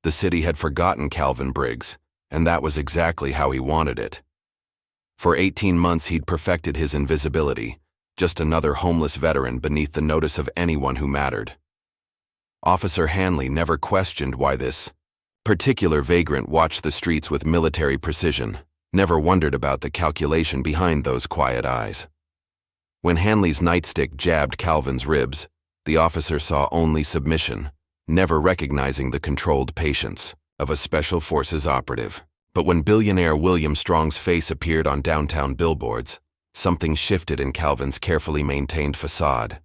The city had forgotten Calvin Briggs, and that was exactly how he wanted it. For 18 months he'd perfected his invisibility, just another homeless veteran beneath the notice of anyone who mattered. Officer Hanley never questioned why this particular vagrant watched the streets with military precision, never wondered about the calculation behind those quiet eyes. When Hanley's nightstick jabbed Calvin's ribs, the officer saw only submission, never recognizing the controlled patience of a special forces operative. But when billionaire William Strong's face appeared on downtown billboards, something shifted in Calvin's carefully maintained facade.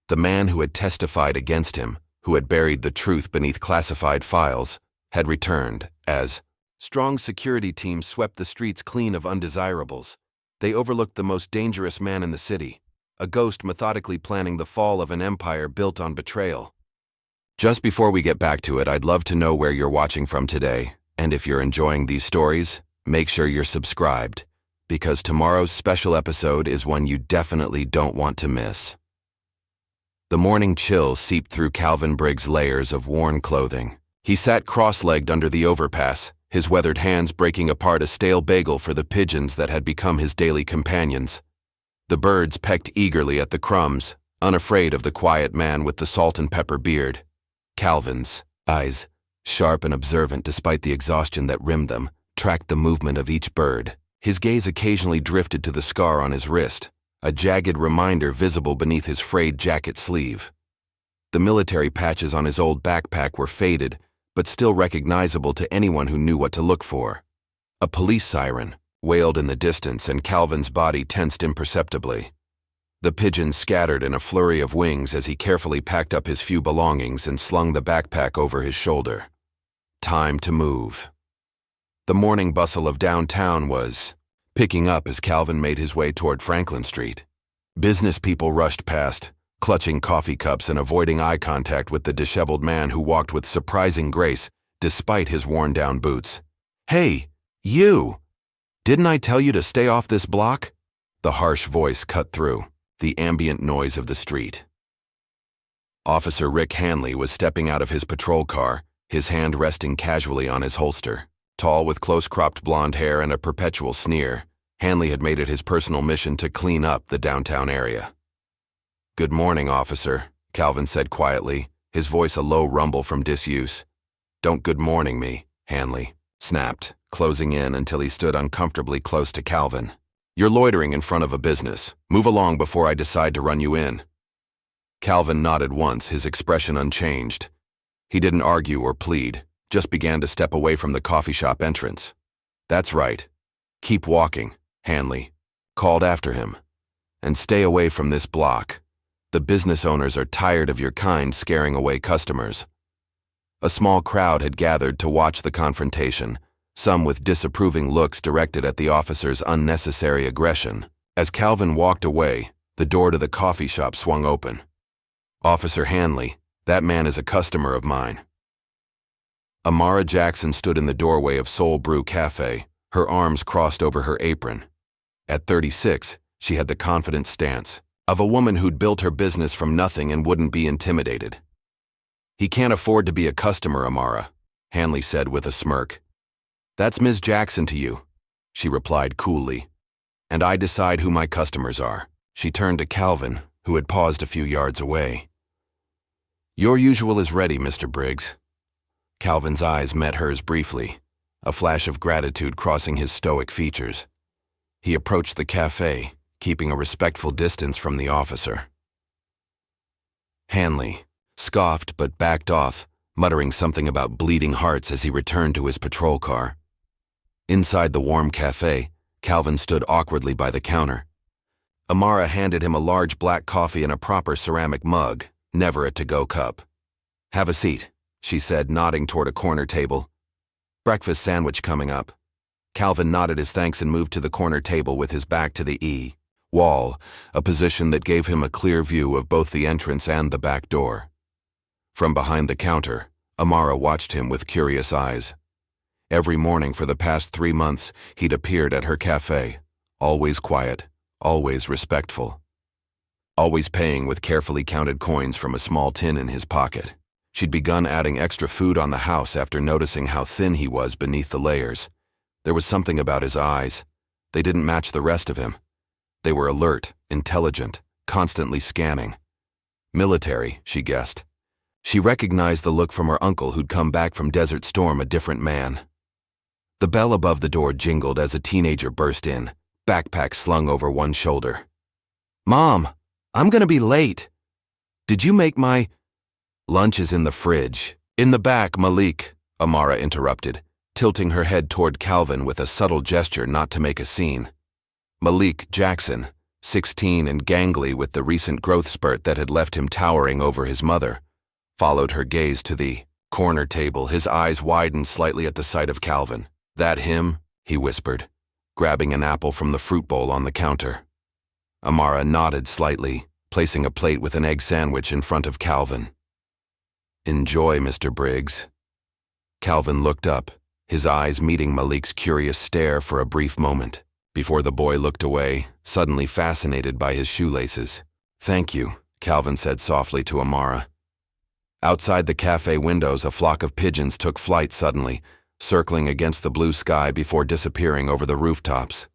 The man who had testified against him, who had buried the truth beneath classified files, had returned as Strong's security team swept the streets clean of undesirables. They overlooked the most dangerous man in the city, a ghost methodically planning the fall of an empire built on betrayal. Just before we get back to it, I'd love to know where you're watching from today, and if you're enjoying these stories, make sure you're subscribed, because tomorrow's special episode is one you definitely don't want to miss. The morning chill seeped through Calvin Briggs' layers of worn clothing. He sat cross-legged under the overpass, his weathered hands breaking apart a stale bagel for the pigeons that had become his daily companions. The birds pecked eagerly at the crumbs, unafraid of the quiet man with the salt and pepper beard. Calvin's eyes, sharp and observant despite the exhaustion that rimmed them, tracked the movement of each bird. His gaze occasionally drifted to the scar on his wrist, a jagged reminder visible beneath his frayed jacket sleeve. The military patches on his old backpack were faded, but still recognizable to anyone who knew what to look for. A police siren wailed in the distance, and Calvin's body tensed imperceptibly. The pigeons scattered in a flurry of wings as he carefully packed up his few belongings and slung the backpack over his shoulder. Time to move. The morning bustle of downtown was picking up as Calvin made his way toward Franklin Street. Business people rushed past, clutching coffee cups and avoiding eye contact with the disheveled man who walked with surprising grace despite his worn-down boots. "Hey, you! Didn't I tell you to stay off this block?" The harsh voice cut through the ambient noise of the street. Officer Rick Hanley was stepping out of his patrol car, his hand resting casually on his holster. Tall with close-cropped blonde hair and a perpetual sneer, Hanley had made it his personal mission to clean up the downtown area. "Good morning, officer," Calvin said quietly, his voice a low rumble from disuse. "Don't good morning me," Hanley snapped, closing in until he stood uncomfortably close to Calvin. "You're loitering in front of a business. Move along before I decide to run you in." Calvin nodded once, his expression unchanged. He didn't argue or plead, just began to step away from the coffee shop entrance. "That's right. Keep walking," Hanley called after him. "And stay away from this block. The business owners are tired of your kind scaring away customers." A small crowd had gathered to watch the confrontation, some with disapproving looks directed at the officer's unnecessary aggression. As Calvin walked away, the door to the coffee shop swung open. "Officer Hanley, that man is a customer of mine." Amara Jackson stood in the doorway of Soul Brew Cafe, her arms crossed over her apron. At 36, she had the confident stance of a woman who'd built her business from nothing and wouldn't be intimidated. "He can't afford to be a customer, Amara," Hanley said with a smirk. "That's Ms. Jackson to you," she replied coolly. "And I decide who my customers are." She turned to Calvin, who had paused a few yards away. "Your usual is ready, Mr. Briggs." Calvin's eyes met hers briefly, a flash of gratitude crossing his stoic features. He approached the cafe, keeping a respectful distance from the officer. Hanley scoffed but backed off, muttering something about bleeding hearts as he returned to his patrol car. Inside the warm cafe, Calvin stood awkwardly by the counter. Amara handed him a large black coffee in a proper ceramic mug, never a to-go cup. "Have a seat," she said, nodding toward a corner table. "Breakfast sandwich coming up." Calvin nodded his thanks and moved to the corner table with his back to the wall, a position that gave him a clear view of both the entrance and the back door. From behind the counter, Amara watched him with curious eyes. Every morning for the past 3 months, he'd appeared at her cafe, always quiet, always respectful, always paying with carefully counted coins from a small tin in his pocket. She'd begun adding extra food on the house after noticing how thin he was beneath the layers. There was something about his eyes. They didn't match the rest of him. They were alert, intelligent, constantly scanning. Military, she guessed. She recognized the look from her uncle who'd come back from Desert Storm a different man. The bell above the door jingled as a teenager burst in, backpack slung over one shoulder. "Mom, I'm gonna be late. Did you make my—" "Lunch is in the fridge. In the back, Malik," Amara interrupted, tilting her head toward Calvin with a subtle gesture not to make a scene. Malik Jackson, 16 and gangly with the recent growth spurt that had left him towering over his mother, followed her gaze to the corner table. His eyes widened slightly at the sight of Calvin. "That him?" he whispered, grabbing an apple from the fruit bowl on the counter. Amara nodded slightly, placing a plate with an egg sandwich in front of Calvin. "Enjoy, Mr. Briggs." Calvin looked up, his eyes meeting Malik's curious stare for a brief moment, before the boy looked away, suddenly fascinated by his shoelaces. "Thank you," Calvin said softly to Amara. Outside the cafe windows, a flock of pigeons took flight suddenly, circling against the blue sky before disappearing over the rooftops.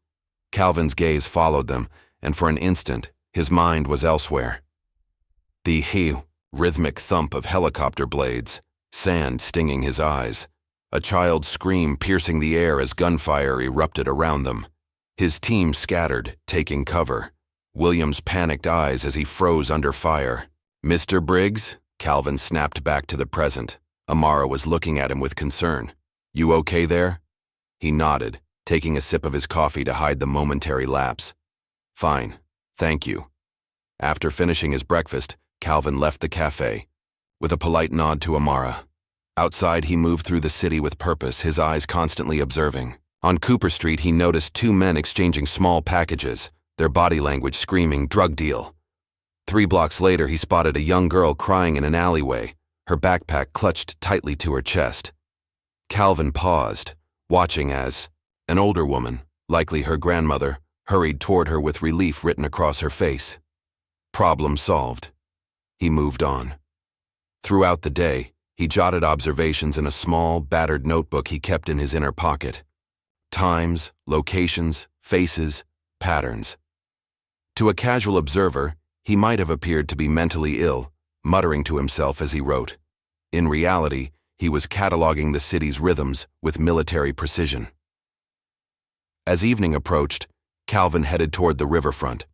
Calvin's gaze followed them, and for an instant, his mind was elsewhere. The rhythmic thump of helicopter blades, sand stinging his eyes, a child's scream piercing the air as gunfire erupted around them. His team scattered, taking cover. William's panicked eyes as he froze under fire. "Mr. Briggs?" Calvin snapped back to the present. Amara was looking at him with concern. "You okay there?" He nodded, taking a sip of his coffee to hide the momentary lapse. "Fine, thank you." After finishing his breakfast, Calvin left the cafe, with a polite nod to Amara. Outside, he moved through the city with purpose, his eyes constantly observing. On Cooper Street, he noticed two men exchanging small packages, their body language screaming, "Drug deal." 3 blocks later, he spotted a young girl crying in an alleyway, her backpack clutched tightly to her chest. Calvin paused, watching as an older woman, likely her grandmother, hurried toward her with relief written across her face. Problem solved. He moved on. Throughout the day, he jotted observations in a small, battered notebook he kept in his inner pocket. Times, locations, faces, patterns. To a casual observer, he might have appeared to be mentally ill, muttering to himself as he wrote. In reality, he was cataloging the city's rhythms with military precision. As evening approached, Calvin headed toward the riverfront.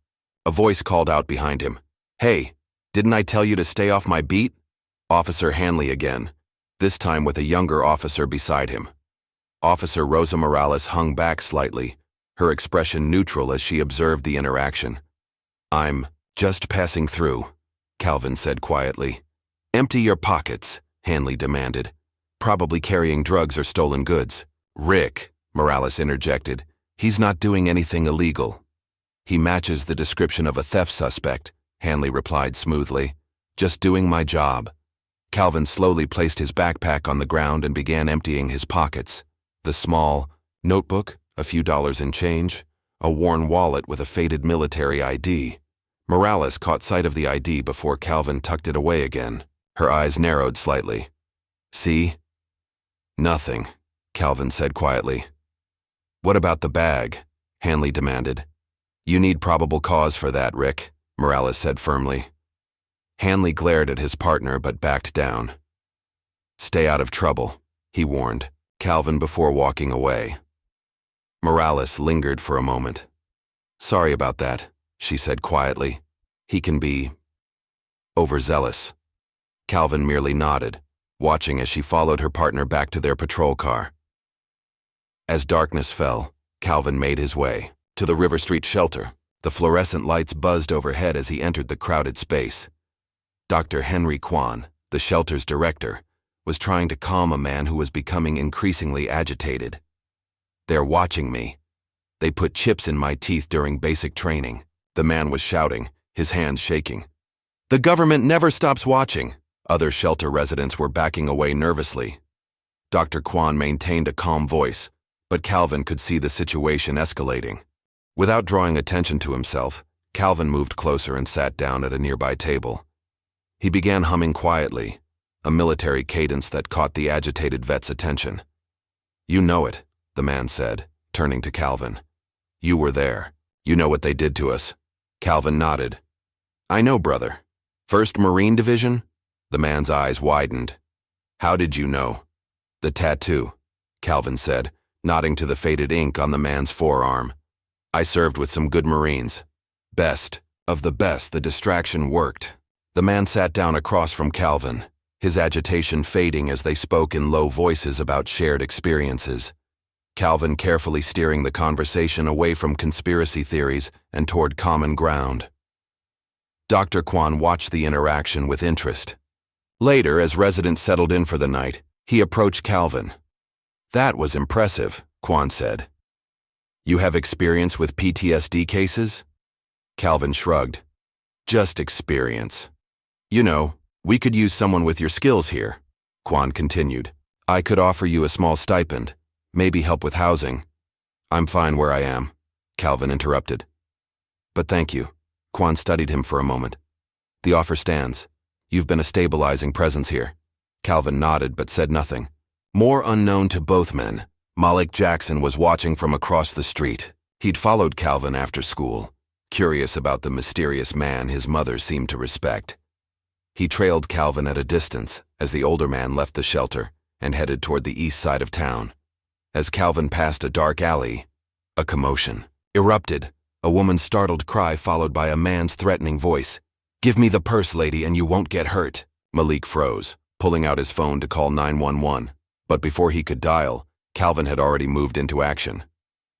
A voice called out behind him. "Hey, didn't I tell you to stay off my beat?" Officer Hanley again, this time with a younger officer beside him. Officer Rosa Morales hung back slightly, her expression neutral as she observed the interaction. "I'm just passing through," Calvin said quietly. "Empty your pockets," Hanley demanded. "Probably carrying drugs or stolen goods." "Rick," Morales interjected, "he's not doing anything illegal." "He matches the description of a theft suspect," Hanley replied smoothly. "Just doing my job." Calvin slowly placed his backpack on the ground and began emptying his pockets. The small notebook, a few dollars in change, a worn wallet with a faded military ID. Morales caught sight of the ID before Calvin tucked it away again. Her eyes narrowed slightly. "See?" "Nothing," Calvin said quietly. "What about the bag?" Hanley demanded. "You need probable cause for that, Rick," Morales said firmly. Hanley glared at his partner but backed down. "Stay out of trouble," he warned Calvin before walking away. Morales lingered for a moment. "Sorry about that," she said quietly. "He can be overzealous." Calvin merely nodded, watching as she followed her partner back to their patrol car. As darkness fell, Calvin made his way to the River Street shelter. The fluorescent lights buzzed overhead as he entered the crowded space. Dr. Henry Kwan, the shelter's director, was trying to calm a man who was becoming increasingly agitated. "They're watching me. They put chips in my teeth during basic training," the man was shouting, his hands shaking. "The government never stops watching." Other shelter residents were backing away nervously. Dr. Kwan maintained a calm voice, but Calvin could see the situation escalating. Without drawing attention to himself, Calvin moved closer and sat down at a nearby table. He began humming quietly, a military cadence that caught the agitated vet's attention. "You know it," the man said, turning to Calvin. "You were there. You know what they did to us." Calvin nodded. "I know, brother. 1st Marine Division?" The man's eyes widened. "How did you know?" "The tattoo," Calvin said, nodding to the faded ink on the man's forearm. "I served with some good Marines. Best of the best. The distraction worked." The man sat down across from Calvin, his agitation fading as they spoke in low voices about shared experiences. Calvin carefully steering the conversation away from conspiracy theories and toward common ground. Dr. Kwan watched the interaction with interest. Later, as residents settled in for the night, he approached Calvin. "That was impressive," Kwan said. "You have experience with PTSD cases?" Calvin shrugged. "Just experience. You know, we could use someone with your skills here," Kwan continued. "I could offer you a small stipend, maybe help with housing." "I'm fine where I am," Calvin interrupted. "But thank you." Kwan studied him for a moment. "The offer stands. You've been a stabilizing presence here." Calvin nodded but said nothing. More unknown to both men, Malik Jackson was watching from across the street. He'd followed Calvin after school, curious about the mysterious man his mother seemed to respect. He trailed Calvin at a distance as the older man left the shelter and headed toward the east side of town. As Calvin passed a dark alley, a commotion erupted, a woman's startled cry followed by a man's threatening voice. "Give me the purse, lady, and you won't get hurt." Malik froze, pulling out his phone to call 911. But before he could dial, Calvin had already moved into action.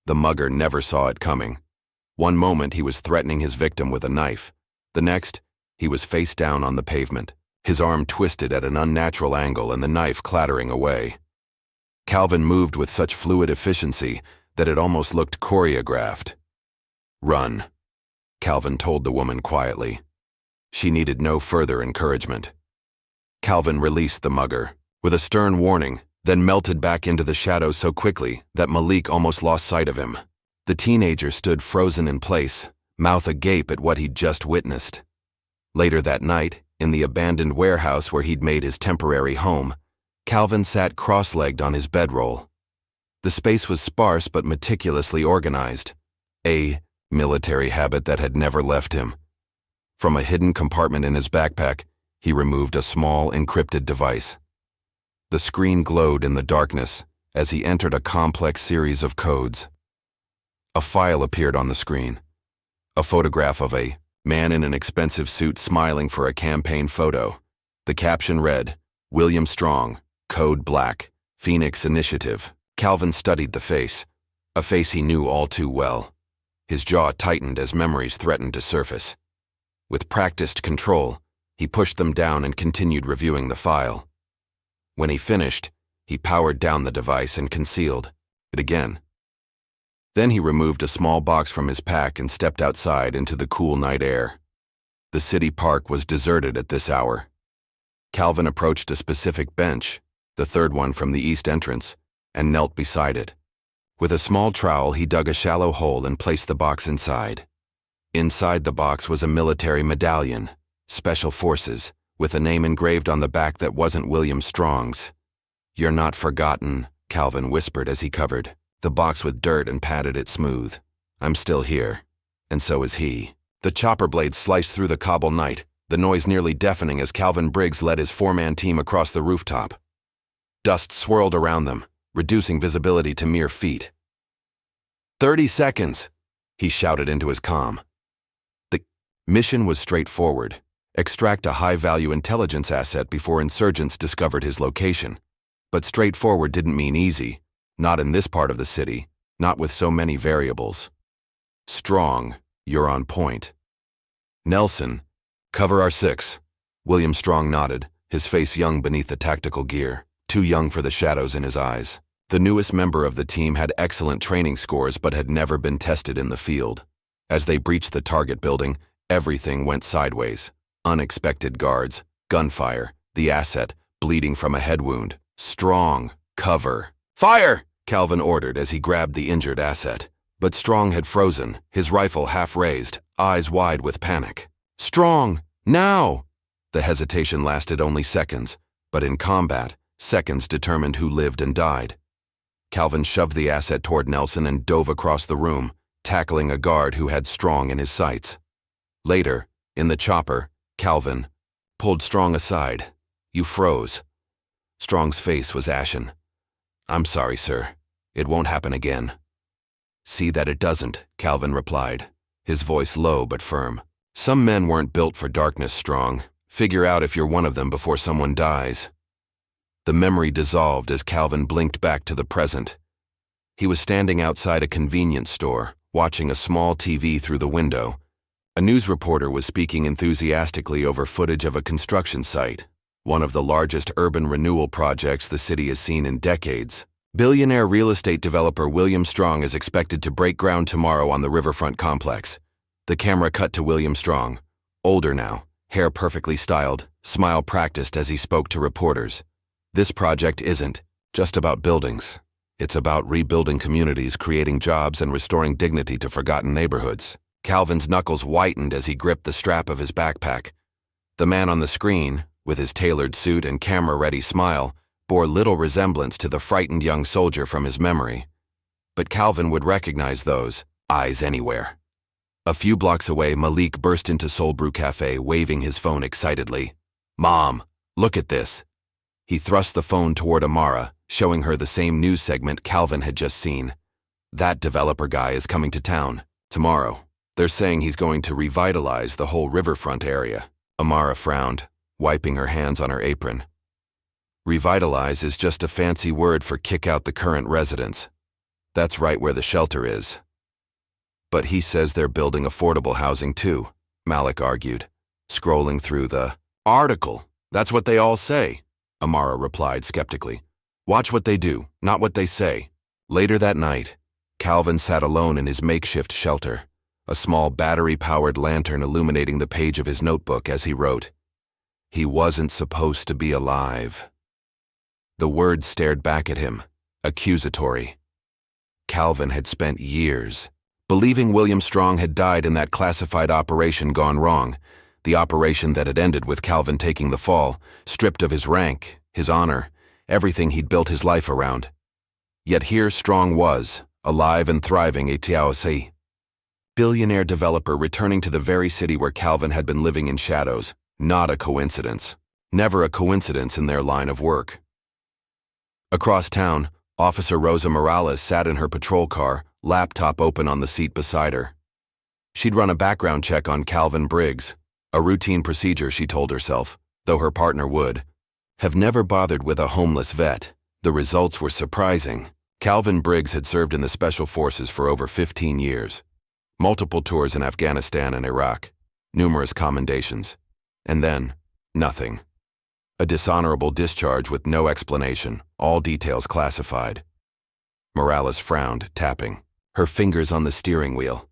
The mugger never saw it coming. One moment he was threatening his victim with a knife. The next, he was face down on the pavement, his arm twisted at an unnatural angle and the knife clattering away. Calvin moved with such fluid efficiency that it almost looked choreographed. "Run," Calvin told the woman quietly. She needed no further encouragement. Calvin released the mugger with a stern warning, then melted back into the shadows so quickly that Malik almost lost sight of him. The teenager stood frozen in place, mouth agape at what he'd just witnessed. Later that night, in the abandoned warehouse where he'd made his temporary home, Calvin sat cross-legged on his bedroll. The space was sparse but meticulously organized, a military habit that had never left him. From a hidden compartment in his backpack, he removed a small, encrypted device. The screen glowed in the darkness as he entered a complex series of codes. A file appeared on the screen. A photograph of a man in an expensive suit smiling for a campaign photo. The caption read, "William Strong, Code Black, Phoenix Initiative." Calvin studied the face, a face he knew all too well. His jaw tightened as memories threatened to surface. With practiced control, he pushed them down and continued reviewing the file. When he finished, he powered down the device and concealed it again. Then he removed a small box from his pack and stepped outside into the cool night air. The city park was deserted at this hour. Calvin approached a specific bench, the third one from the east entrance, and knelt beside it. With a small trowel, he dug a shallow hole and placed the box inside. Inside the box was a military medallion, Special Forces, with a name engraved on the back that wasn't William Strong's. "You're not forgotten," Calvin whispered as he covered the box with dirt and patted it smooth. "I'm still here, and so is he." The chopper blades sliced through the cobble night, the noise nearly deafening as Calvin Briggs led his four-man team across the rooftop. Dust swirled around them, reducing visibility to mere feet. 30 seconds, he shouted into his comm. The mission was straightforward. Extract a high-value intelligence asset before insurgents discovered his location. But straightforward didn't mean easy. Not in this part of the city, not with so many variables. "Strong, you're on point." "Nelson, cover our 6. William Strong nodded, his face young beneath the tactical gear, too young for the shadows in his eyes. The newest member of the team had excellent training scores but had never been tested in the field. As they breached the target building, everything went sideways. Unexpected guards, gunfire, the asset, bleeding from a head wound. "Strong, cover." "Fire!" Calvin ordered as he grabbed the injured asset. But Strong had frozen, his rifle half raised, eyes wide with panic. "Strong, now!" The hesitation lasted only seconds, But in combat, seconds determined who lived and died. Calvin shoved the asset toward Nelson and dove across the room, tackling a guard who had Strong in his sights. Later, in the chopper, Calvin pulled Strong aside. "You froze." Strong's face was ashen. "I'm sorry, sir. It won't happen again." "See that it doesn't," Calvin replied, his voice low but firm. "Some men weren't built for darkness, Strong. Figure out if you're one of them before someone dies." The memory dissolved as Calvin blinked back to the present. He was standing outside a convenience store, watching a small TV through the window. A news reporter was speaking enthusiastically over footage of a construction site, one of the largest urban renewal projects the city has seen in decades. Billionaire real estate developer William Strong is expected to break ground tomorrow on the riverfront complex. The camera cut to William Strong, older now, hair perfectly styled, smile practiced as he spoke to reporters. "This project isn't just about buildings. It's about rebuilding communities, creating jobs, and restoring dignity to forgotten neighborhoods." Calvin's knuckles whitened as he gripped the strap of his backpack. The man on the screen, with his tailored suit and camera-ready smile, bore little resemblance to the frightened young soldier from his memory. But Calvin would recognize those eyes anywhere. A few blocks away, Malik burst into Soul Brew Cafe, waving his phone excitedly. "Mom, look at this." He thrust the phone toward Amara, showing her the same news segment Calvin had just seen. "That developer guy is coming to town tomorrow. They're saying he's going to revitalize the whole riverfront area." Amara frowned, wiping her hands on her apron. "Revitalize is just a fancy word for kick out the current residents. That's right where the shelter is." "But he says they're building affordable housing too," Malik argued, scrolling through the article. "That's what they all say," Amara replied skeptically. "Watch what they do, not what they say." Later that night, Calvin sat alone in his makeshift shelter, a small battery-powered lantern illuminating the page of his notebook as he wrote, "He wasn't supposed to be alive." The words stared back at him, accusatory. Calvin had spent years believing William Strong had died in that classified operation gone wrong, the operation that had ended with Calvin taking the fall, stripped of his rank, his honor, everything he'd built his life around. Yet here Strong was, alive and thriving at Tiaosi. Billionaire developer returning to the very city where Calvin had been living in shadows. Not a coincidence. Never a coincidence in their line of work. Across town, Officer Rosa Morales sat in her patrol car, laptop open on the seat beside her. She'd run a background check on Calvin Briggs, a routine procedure, she told herself, though her partner would have never bothered with a homeless vet. The results were surprising. Calvin Briggs had served in the Special Forces for over 15 years. Multiple tours in Afghanistan and Iraq, numerous commendations. And then, nothing. A dishonorable discharge with no explanation, all details classified. Morales frowned, tapping, her fingers on the steering wheel.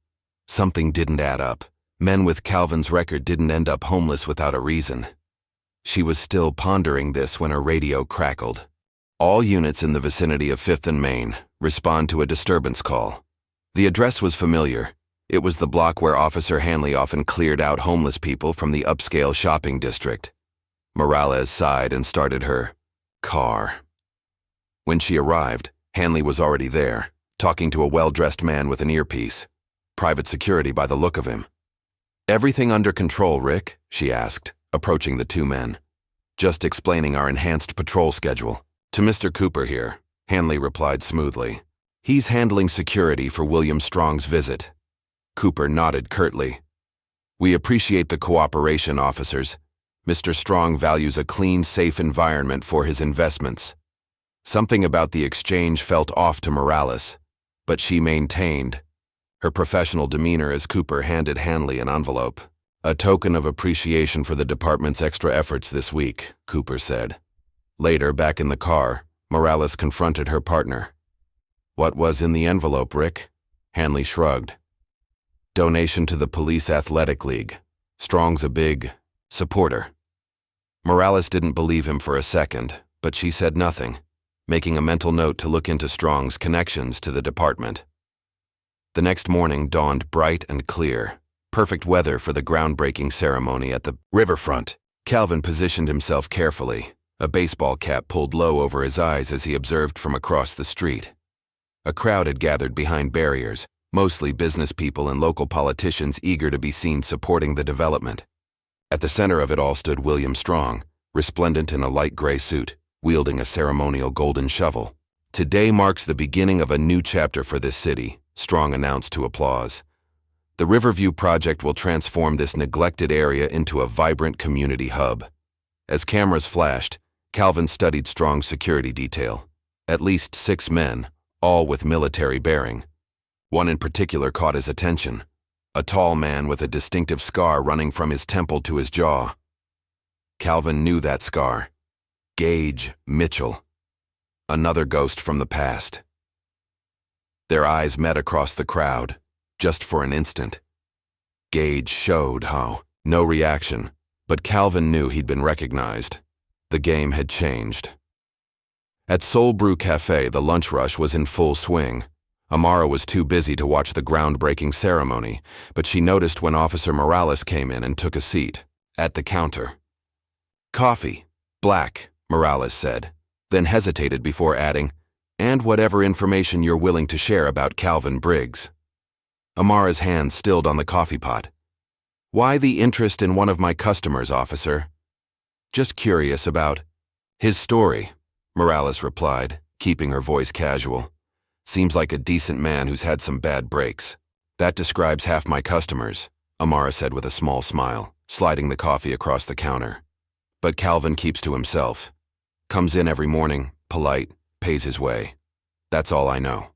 Something didn't add up. Men with Calvin's record didn't end up homeless without a reason. She was still pondering this when her radio crackled. "All units in the vicinity of 5th and Main, respond to a disturbance call." The address was familiar. It was the block where Officer Hanley often cleared out homeless people from the upscale shopping district. Morales sighed and started her car. When she arrived, Hanley was already there, talking to a well-dressed man with an earpiece. Private security by the look of him. "Everything under control, Rick?" she asked, approaching the two men. "Just explaining our enhanced patrol schedule." "To Mr. Cooper here," Hanley replied smoothly. "He's handling security for William Strong's visit." Cooper nodded curtly. "We appreciate the cooperation, officers. Mr. Strong values a clean, safe environment for his investments." Something about the exchange felt off to Morales, but she maintained her professional demeanor as Cooper handed Hanley an envelope. "A token of appreciation for the department's extra efforts this week," Cooper said. Later, back in the car, Morales confronted her partner. "What was in the envelope, Rick?" Hanley shrugged. "Donation to the Police Athletic League. Strong's a big supporter." Morales didn't believe him for a second, but she said nothing, making a mental note to look into Strong's connections to the department. The next morning dawned bright and clear, perfect weather for the groundbreaking ceremony at the riverfront. Calvin positioned himself carefully, a baseball cap pulled low over his eyes as he observed from across the street. A crowd had gathered behind barriers, mostly business people and local politicians eager to be seen supporting the development. At the center of it all stood William Strong, resplendent in a light gray suit, wielding a ceremonial golden shovel. "Today marks the beginning of a new chapter for this city," Strong announced to applause. "The Riverview project will transform this neglected area into a vibrant community hub." As cameras flashed, Calvin studied Strong's security detail. At least 6 men, all with military bearing. One in particular caught his attention, a tall man with a distinctive scar running from his temple to his jaw. Calvin knew that scar. Gage Mitchell. Another ghost from the past. Their eyes met across the crowd, just for an instant. Gage showed how. No reaction, but Calvin knew he'd been recognized. The game had changed. At Soul Brew Cafe, the lunch rush was in full swing. Amara was too busy to watch the groundbreaking ceremony, but she noticed when Officer Morales came in and took a seat, at the counter. "Coffee, black," Morales said, then hesitated before adding, "and whatever information you're willing to share about Calvin Briggs." Amara's hand stilled on the coffee pot. "Why the interest in one of my customers, officer?" "Just curious about his story," Morales replied, keeping her voice casual. "Seems like a decent man who's had some bad breaks." "That describes half my customers," Amara said with a small smile, sliding the coffee across the counter. "But Calvin keeps to himself. Comes in every morning, polite, pays his way. That's all I know."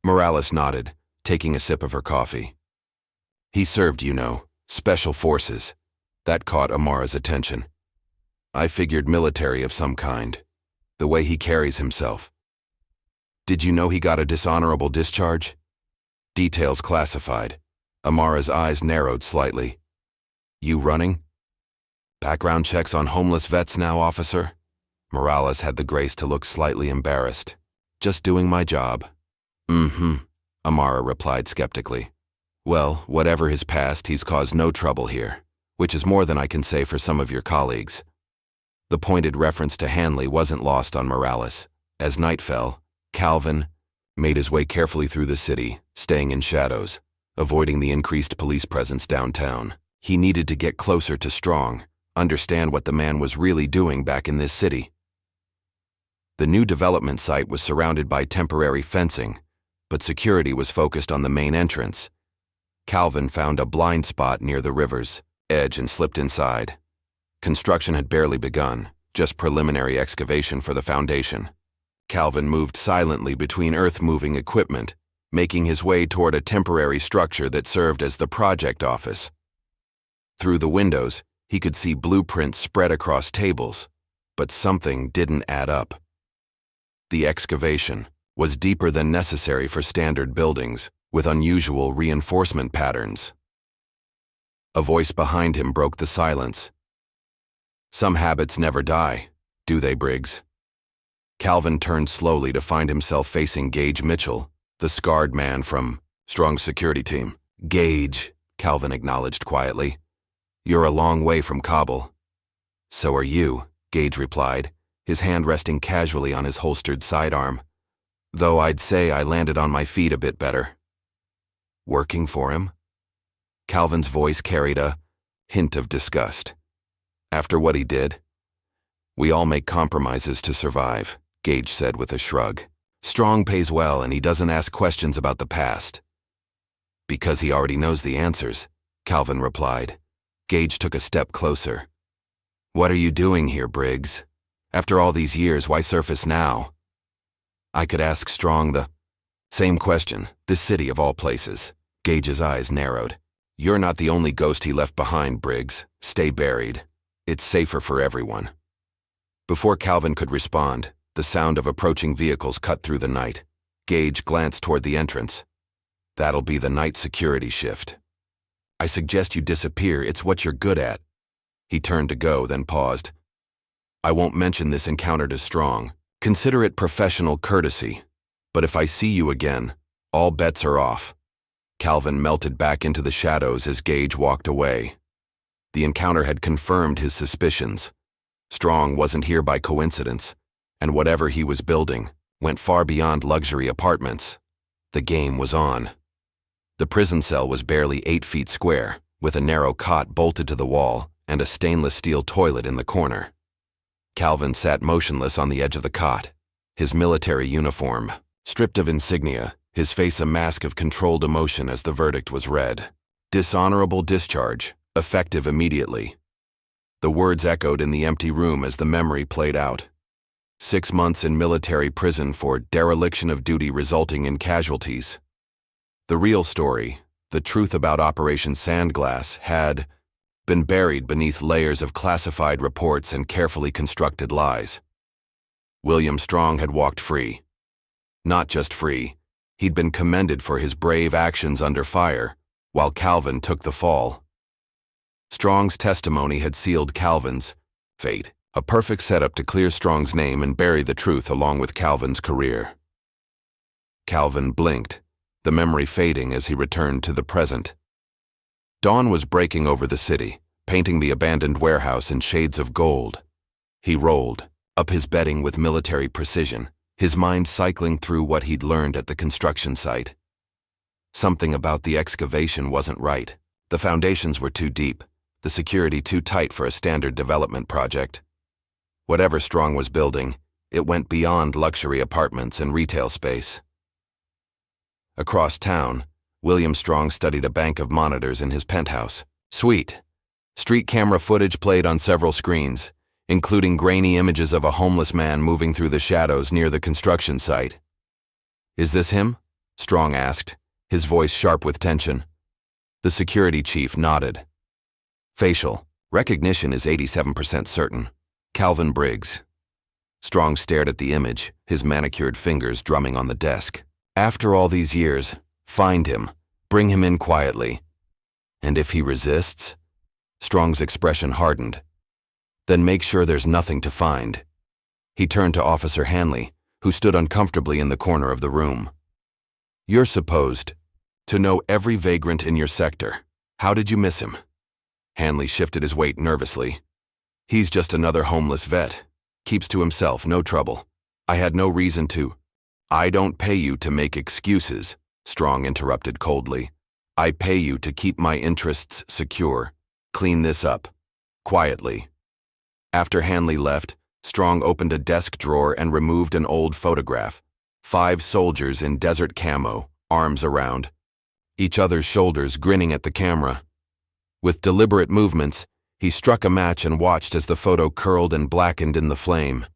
Morales nodded, taking a sip of her coffee. "He served, Special Forces." That caught Amara's attention. "I figured military of some kind. The way he carries himself." "Did you know he got a dishonorable discharge?" "Details classified." Amara's eyes narrowed slightly. "You running?" "Background checks on homeless vets now, officer." Morales had the grace to look slightly embarrassed. "Just doing my job." "Mm-hmm," Amara replied skeptically. "Well, whatever his past, he's caused no trouble here, which is more than I can say for some of your colleagues." The pointed reference to Hanley wasn't lost on Morales. As night fell, Calvin made his way carefully through the city, staying in shadows, avoiding the increased police presence downtown. He needed to get closer to Strong, understand what the man was really doing back in this city. The new development site was surrounded by temporary fencing, but security was focused on the main entrance. Calvin found a blind spot near the river's edge and slipped inside. Construction had barely begun, just preliminary excavation for the foundation. Calvin moved silently between earth-moving equipment, making his way toward a temporary structure that served as the project office. Through the windows, he could see blueprints spread across tables, but something didn't add up. The excavation was deeper than necessary for standard buildings, with unusual reinforcement patterns. A voice behind him broke the silence. "Some habits never die, do they, Briggs?" Calvin turned slowly to find himself facing Gage Mitchell, the scarred man from Strong's security team. "Gage," Calvin acknowledged quietly. "You're a long way from Kabul." "So are you," Gage replied, his hand resting casually on his holstered sidearm. "Though I'd say I landed on my feet a bit better." "Working for him?" Calvin's voice carried a hint of disgust. "After what he did?" "We all make compromises to survive," Gage said with a shrug. "Strong pays well and he doesn't ask questions about the past." "Because he already knows the answers," Calvin replied. Gage took a step closer. "What are you doing here, Briggs? After all these years, why surface now?" "I could ask Strong the same question, this city of all places." Gage's eyes narrowed. "You're not the only ghost he left behind, Briggs. Stay buried. It's safer for everyone." Before Calvin could respond, the sound of approaching vehicles cut through the night. Gage glanced toward the entrance. "That'll be the night security shift. I suggest you disappear, it's what you're good at." He turned to go, then paused. "I won't mention this encounter to Strong. Consider it professional courtesy. But if I see you again, all bets are off." Calvin melted back into the shadows as Gage walked away. The encounter had confirmed his suspicions. Strong wasn't here by coincidence, and whatever he was building went far beyond luxury apartments. The game was on. The prison cell was barely 8 feet square, with a narrow cot bolted to the wall and a stainless steel toilet in the corner. Calvin sat motionless on the edge of the cot, his military uniform stripped of insignia, his face a mask of controlled emotion as the verdict was read. Dishonorable discharge, effective immediately. The words echoed in the empty room as the memory played out. 6 months in military prison for dereliction of duty resulting in casualties. The real story, the truth about Operation Sandglass, had been buried beneath layers of classified reports and carefully constructed lies. William Strong had walked free. Not just free, he'd been commended for his brave actions under fire, while Calvin took the fall. Strong's testimony had sealed Calvin's fate, a perfect setup to clear Strong's name and bury the truth along with Calvin's career. Calvin blinked, the memory fading as he returned to the present. Dawn was breaking over the city, painting the abandoned warehouse in shades of gold. He rolled up his bedding with military precision, his mind cycling through what he'd learned at the construction site. Something about the excavation wasn't right. The foundations were too deep, the security too tight for a standard development project. Whatever Strong was building, it went beyond luxury apartments and retail space. Across town, William Strong studied a bank of monitors in his penthouse suite. Street camera footage played on several screens, including grainy images of a homeless man moving through the shadows near the construction site. "Is this him?" Strong asked, his voice sharp with tension. The security chief nodded. "Facial recognition is 87% certain. Calvin Briggs." Strong stared at the image, his manicured fingers drumming on the desk. "After all these years, find him, bring him in quietly. And if he resists?" Strong's expression hardened. "Then make sure there's nothing to find." He turned to Officer Hanley, who stood uncomfortably in the corner of the room. "You're supposed to know every vagrant in your sector. How did you miss him?" Hanley shifted his weight nervously. "He's just another homeless vet. Keeps to himself, no trouble. I had no reason to." "I don't pay you to make excuses," Strong interrupted coldly. "I pay you to keep my interests secure. Clean this up. Quietly." After Hanley left, Strong opened a desk drawer and removed an old photograph. 5 soldiers in desert camo, arms around each other's shoulders, grinning at the camera. With deliberate movements, he struck a match and watched as the photo curled and blackened in the flame.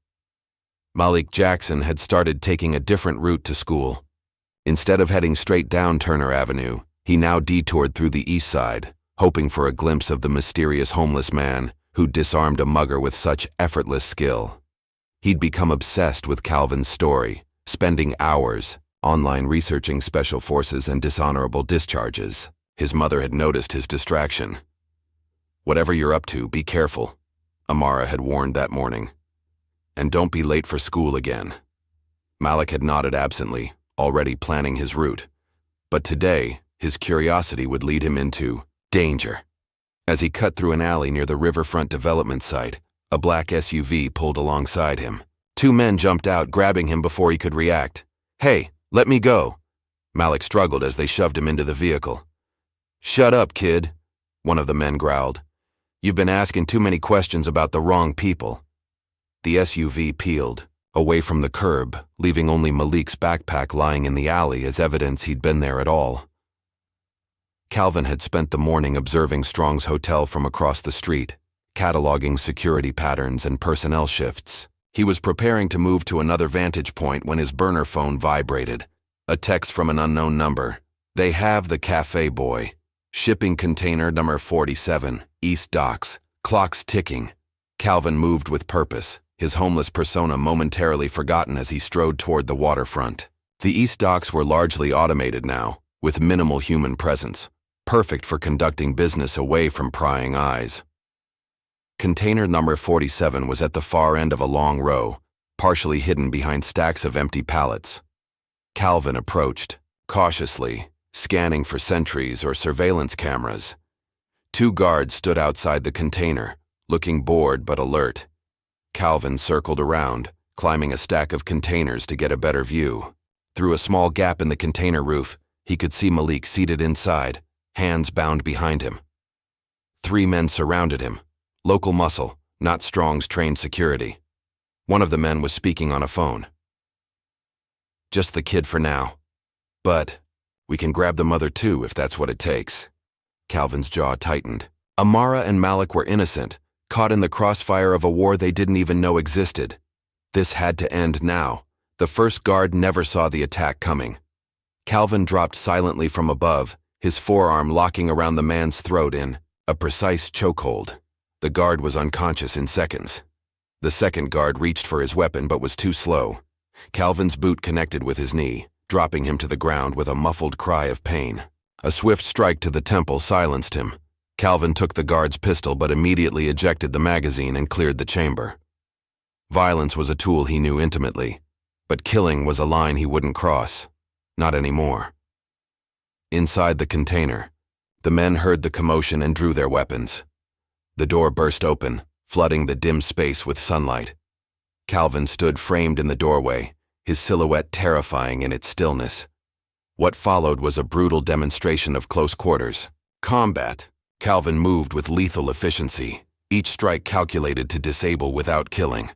Malik Jackson had started taking a different route to school. Instead of heading straight down Turner Avenue, he now detoured through the east side, hoping for a glimpse of the mysterious homeless man who'd disarmed a mugger with such effortless skill. He'd become obsessed with Calvin's story, spending hours online researching special forces and dishonorable discharges. His mother had noticed his distraction. "Whatever you're up to, be careful," Amara had warned that morning. "And don't be late for school again." Malik had nodded absently, already planning his route. But today, his curiosity would lead him into danger. As he cut through an alley near the riverfront development site, a black SUV pulled alongside him. 2 men jumped out, grabbing him before he could react. "Hey, let me go." Malik struggled as they shoved him into the vehicle. "Shut up, kid," one of the men growled. "You've been asking too many questions about the wrong people." The SUV peeled, away from the curb, leaving only Malik's backpack lying in the alley as evidence he'd been there at all. Calvin had spent the morning observing Strong's hotel from across the street, cataloging security patterns and personnel shifts. He was preparing to move to another vantage point when his burner phone vibrated. A text from an unknown number. "They have the cafe boy. Shipping container number 47, East Docks. Clock's ticking." Calvin moved with purpose, his homeless persona momentarily forgotten as he strode toward the waterfront. The East Docks were largely automated now, with minimal human presence, perfect for conducting business away from prying eyes. Container number 47 was at the far end of a long row, partially hidden behind stacks of empty pallets. Calvin approached, cautiously, scanning for sentries or surveillance cameras. 2 guards stood outside the container, looking bored but alert. Calvin circled around, climbing a stack of containers to get a better view. Through a small gap in the container roof, he could see Malik seated inside, hands bound behind him. 3 men surrounded him. Local muscle, not Strong's trained security. One of the men was speaking on a phone. "Just the kid for now. But we can grab the mother too if that's what it takes." Calvin's jaw tightened. Amara and Malik were innocent, caught in the crossfire of a war they didn't even know existed. This had to end now. The first guard never saw the attack coming. Calvin dropped silently from above, his forearm locking around the man's throat in a precise chokehold. The guard was unconscious in seconds. The second guard reached for his weapon but was too slow. Calvin's boot connected with his knee, dropping him to the ground with a muffled cry of pain. A swift strike to the temple silenced him. Calvin took the guard's pistol but immediately ejected the magazine and cleared the chamber. Violence was a tool he knew intimately, but killing was a line he wouldn't cross. Not anymore. Inside the container, the men heard the commotion and drew their weapons. The door burst open, flooding the dim space with sunlight. Calvin stood framed in the doorway, his silhouette terrifying in its stillness. What followed was a brutal demonstration of close quarters combat. Calvin moved with lethal efficiency, each strike calculated to disable without killing.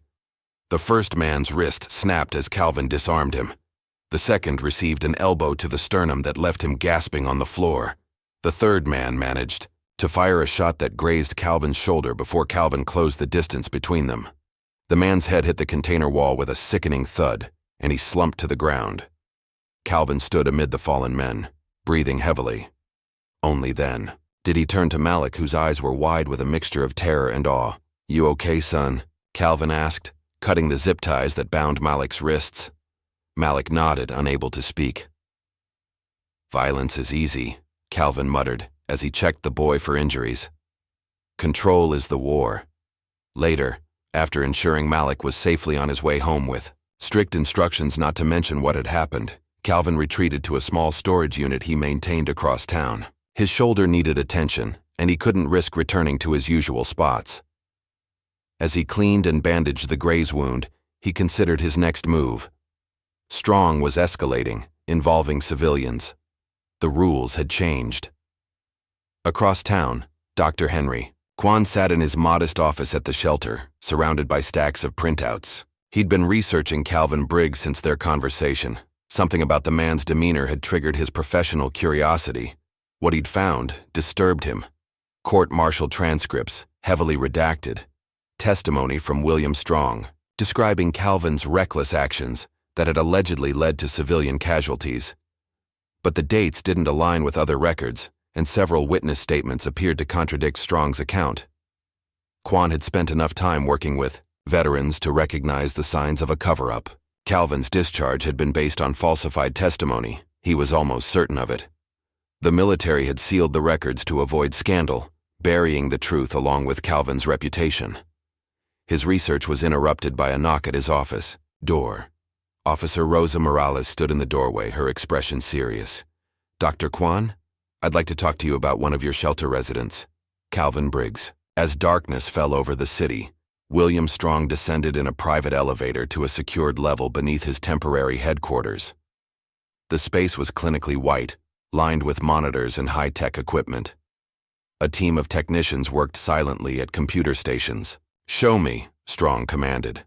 The first man's wrist snapped as Calvin disarmed him. The second received an elbow to the sternum that left him gasping on the floor. The third man managed to fire a shot that grazed Calvin's shoulder before Calvin closed the distance between them. The man's head hit the container wall with a sickening thud, and he slumped to the ground. Calvin stood amid the fallen men, breathing heavily. Only then did he turn to Malik, whose eyes were wide with a mixture of terror and awe. "You okay, son?" Calvin asked, cutting the zip ties that bound Malik's wrists. Malik nodded, unable to speak. "Violence is easy," Calvin muttered as he checked the boy for injuries. "Control is the war." Later, after ensuring Malik was safely on his way home with strict instructions not to mention what had happened, Calvin retreated to a small storage unit he maintained across town. His shoulder needed attention, and he couldn't risk returning to his usual spots. As he cleaned and bandaged the graze wound, he considered his next move. Strong was escalating, involving civilians. The rules had changed. Across town, Dr. Henry Kwan sat in his modest office at the shelter, surrounded by stacks of printouts. He'd been researching Calvin Briggs since their conversation. Something about the man's demeanor had triggered his professional curiosity. What he'd found disturbed him. Court-martial transcripts, heavily redacted. Testimony from William Strong, describing Calvin's reckless actions that had allegedly led to civilian casualties. But the dates didn't align with other records, and several witness statements appeared to contradict Strong's account. Kwan had spent enough time working with veterans to recognize the signs of a cover-up. Calvin's discharge had been based on falsified testimony. He was almost certain of it. The military had sealed the records to avoid scandal, burying the truth along with Calvin's reputation. His research was interrupted by a knock at his office door. Officer Rosa Morales stood in the doorway, her expression serious. "Dr. Kwan, I'd like to talk to you about one of your shelter residents, Calvin Briggs." As darkness fell over the city, William Strong descended in a private elevator to a secured level beneath his temporary headquarters. The space was clinically white, lined with monitors and high-tech equipment. A team of technicians worked silently at computer stations. "Show me," Strong commanded.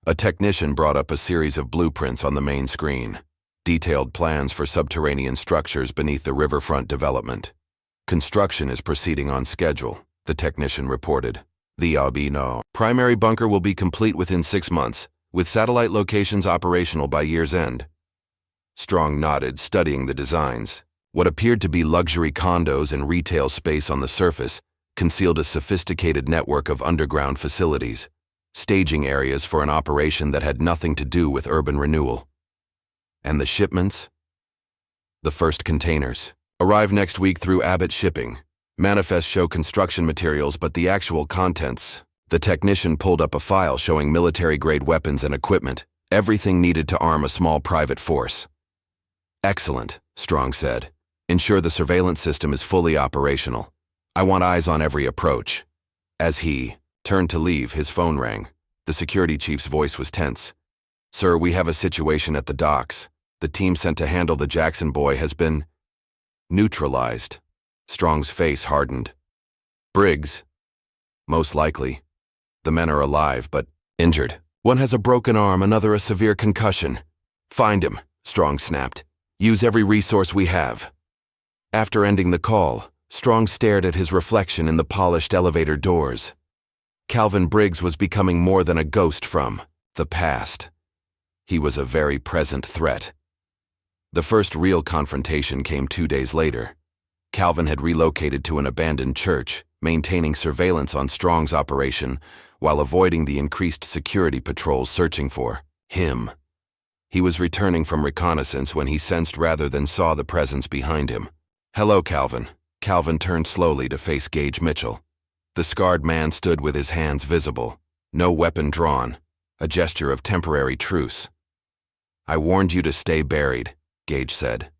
A technician brought up a series of blueprints on the main screen, detailed plans for subterranean structures beneath the riverfront development. "Construction is proceeding on schedule," the technician reported. "The Albino primary bunker will be complete within 6 months, with satellite locations operational by year's end." Strong nodded, studying the designs. What appeared to be luxury condos and retail space on the surface concealed a sophisticated network of underground facilities, staging areas for an operation that had nothing to do with urban renewal. And the shipments? The first containers arrive next week through Abbott Shipping. Manifests show construction materials, but the actual contents. The technician pulled up a file showing military-grade weapons and equipment, everything needed to arm a small private force. "Excellent," Strong said. "Ensure the surveillance system is fully operational. I want eyes on every approach." As he Turned to leave, his phone rang. The security chief's voice was tense. "Sir, we have a situation at the docks. The team sent to handle the Jackson boy has been neutralized." Strong's face hardened. "Briggs?" "Most likely. The men are alive, but injured. One has a broken arm, another a severe concussion." "Find him," Strong snapped. "Use every resource we have." After ending the call, Strong stared at his reflection in the polished elevator doors. Calvin Briggs was becoming more than a ghost from the past. He was a very present threat. The first real confrontation came 2 days later. Calvin had relocated to an abandoned church, maintaining surveillance on Strong's operation while avoiding the increased security patrols searching for him. He was returning from reconnaissance when he sensed rather than saw the presence behind him. "Hello, Calvin." Calvin turned slowly to face Gage Mitchell. The scarred man stood with his hands visible, no weapon drawn, a gesture of temporary truce. "I warned you to stay buried," Gage said.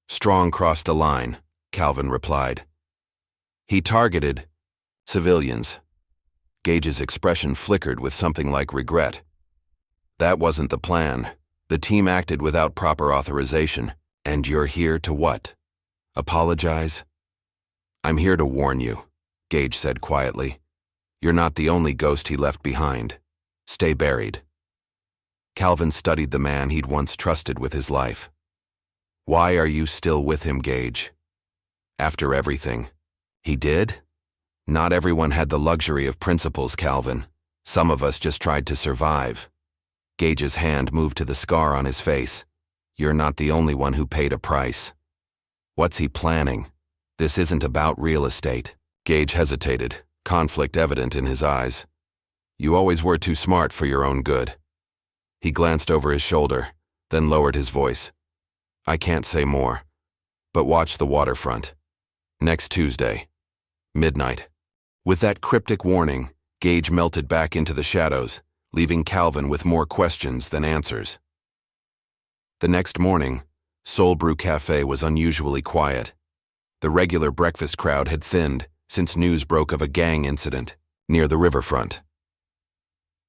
"Strong crossed a line," Calvin replied. "He targeted civilians." Gage's expression flickered with something like regret. "That wasn't the plan. The team acted without proper authorization. And you're here to what? Apologize?" "I'm here to warn you," Gage said quietly. "You're not the only ghost he left behind. Stay buried." Calvin studied the man he'd once trusted with his life. "Why are you still with him, Gage?" "After everything." "He did?" "Not everyone had the luxury of principles, Calvin. Some of us just tried to survive." Gage's hand moved to the scar on his face. "You're not the only one who paid a price." "What's he planning? This isn't about real estate." Gage hesitated, conflict evident in his eyes. "You always were too smart for your own good." He glanced over his shoulder, then lowered his voice. "I can't say more, but watch the waterfront. Next Tuesday, midnight." With that cryptic warning, Gage melted back into the shadows, leaving Calvin with more questions than answers. The next morning, Soul Brew Cafe was unusually quiet. The regular breakfast crowd had thinned since news broke of a gang incident near the riverfront.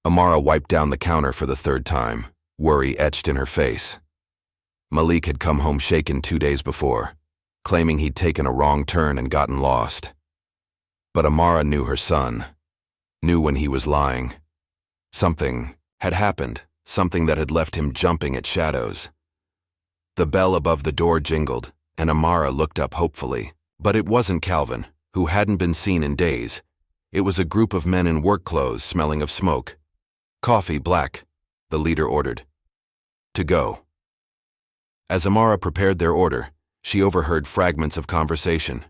Amara wiped down the counter for the third time, worry etched in her face. Malik had come home shaken 2 days before, claiming he'd taken a wrong turn and gotten lost. But Amara knew her son, knew when he was lying. Something had happened, something that had left him jumping at shadows. The bell above the door jingled, and Amara looked up hopefully. But it wasn't Calvin, who hadn't been seen in days. It was a group of men in work clothes smelling of smoke. "Coffee, black," the leader ordered. "To go." As Amara prepared their order, she overheard fragments of conversation.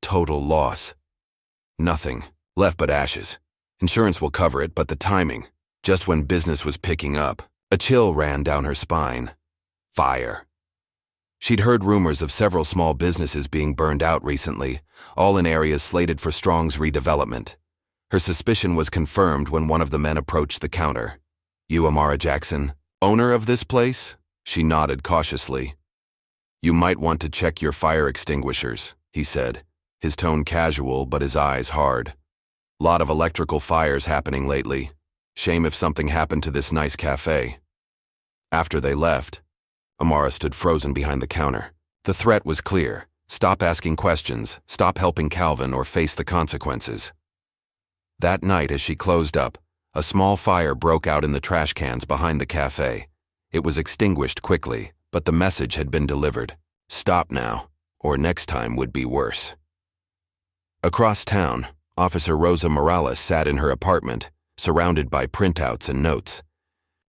"Total loss. Nothing left but ashes. Insurance will cover it, but the timing, just when business was picking up." A chill ran down her spine. Fire. She'd heard rumors of several small businesses being burned out recently, all in areas slated for Strong's redevelopment. Her suspicion was confirmed when one of the men approached the counter. "You Amara Jackson, owner of this place?" She nodded cautiously. "You might want to check your fire extinguishers," he said, his tone casual but his eyes hard. "Lot of electrical fires happening lately. Shame if something happened to this nice cafe." After they left, Amara stood frozen behind the counter. The threat was clear. Stop asking questions, stop helping Calvin, or face the consequences. That night, as she closed up, a small fire broke out in the trash cans behind the cafe. It was extinguished quickly, but the message had been delivered. Stop now, or next time would be worse. Across town, Officer Rosa Morales sat in her apartment, surrounded by printouts and notes.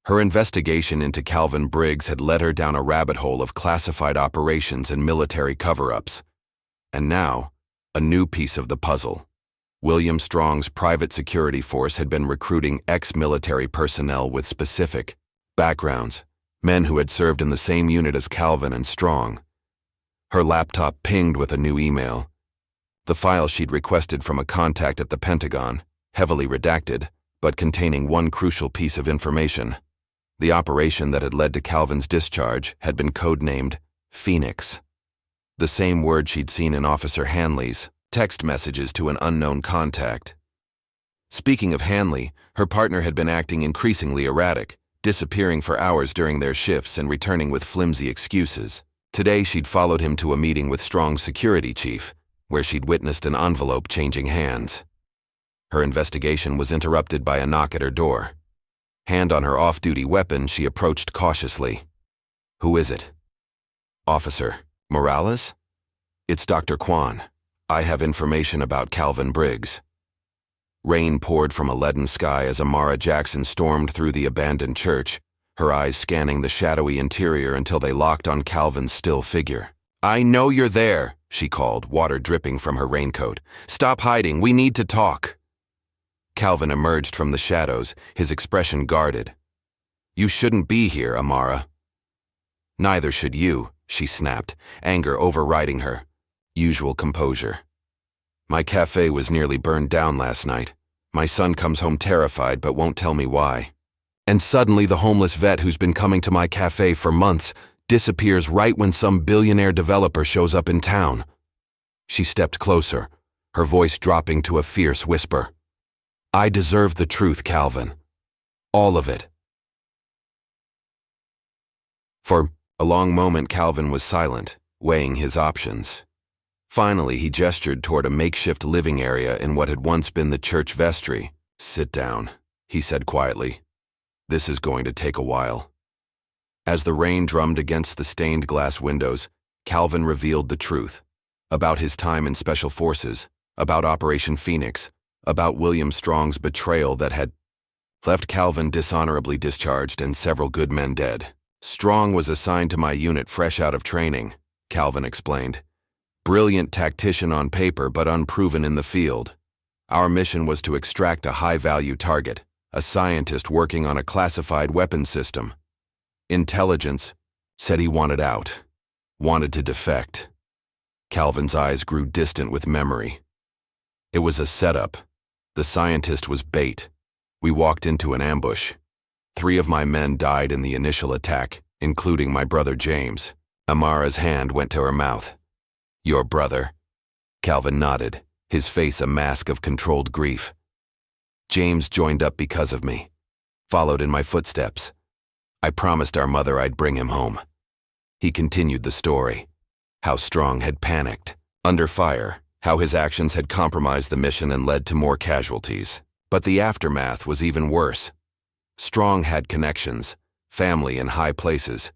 Her investigation into Calvin Briggs had led her down a rabbit hole of classified operations and military cover-ups. And now, a new piece of the puzzle. William Strong's private security force had been recruiting ex-military personnel with specific backgrounds, men who had served in the same unit as Calvin and Strong. Her laptop pinged with a new email. The file she'd requested from a contact at the Pentagon, heavily redacted, but containing one crucial piece of information. The operation that had led to Calvin's discharge had been codenamed Phoenix. The same word she'd seen in Officer Hanley's text messages to an unknown contact. Speaking of Hanley, her partner had been acting increasingly erratic, disappearing for hours during their shifts and returning with flimsy excuses. Today she'd followed him to a meeting with Strong's security chief, where she'd witnessed an envelope changing hands. Her investigation was interrupted by a knock at her door. Hand on her off-duty weapon, she approached cautiously. "Who is it?" "Officer Morales? It's Dr. Kwan. I have information about Calvin Briggs." Rain poured from a leaden sky as Amara Jackson stormed through the abandoned church, her eyes scanning the shadowy interior until they locked on Calvin's still figure. "I know you're there," she called, water dripping from her raincoat. "Stop hiding, we need to talk." Calvin emerged from the shadows, his expression guarded. "You shouldn't be here, Amara." "Neither should you," she snapped, anger overriding her usual composure. "My cafe was nearly burned down last night. My son comes home terrified but won't tell me why. And suddenly the homeless vet who's been coming to my cafe for months disappears right when some billionaire developer shows up in town." She stepped closer, her voice dropping to a fierce whisper. "I deserve the truth, Calvin. All of it." For a long moment, Calvin was silent, weighing his options. Finally, he gestured toward a makeshift living area in what had once been the church vestry. "Sit down," he said quietly. "This is going to take a while." As the rain drummed against the stained glass windows, Calvin revealed the truth. About his time in Special Forces, about Operation Phoenix, about William Strong's betrayal that had left Calvin dishonorably discharged and several good men dead. "Strong was assigned to my unit fresh out of training," Calvin explained. "Brilliant tactician on paper but unproven in the field. Our mission was to extract a high-value target, a scientist working on a classified weapons system. Intelligence said he wanted out, wanted to defect." Calvin's eyes grew distant with memory. "It was a setup. The scientist was bait. We walked into an ambush. 3 of my men died in the initial attack, including my brother James." Amara's hand went to her mouth. "Your brother?" Calvin nodded, his face a mask of controlled grief. "James joined up because of me, followed in my footsteps. I promised our mother I'd bring him home." He continued the story, how Strong had panicked, under fire, how his actions had compromised the mission and led to more casualties. But the aftermath was even worse. Strong had connections, family in high places.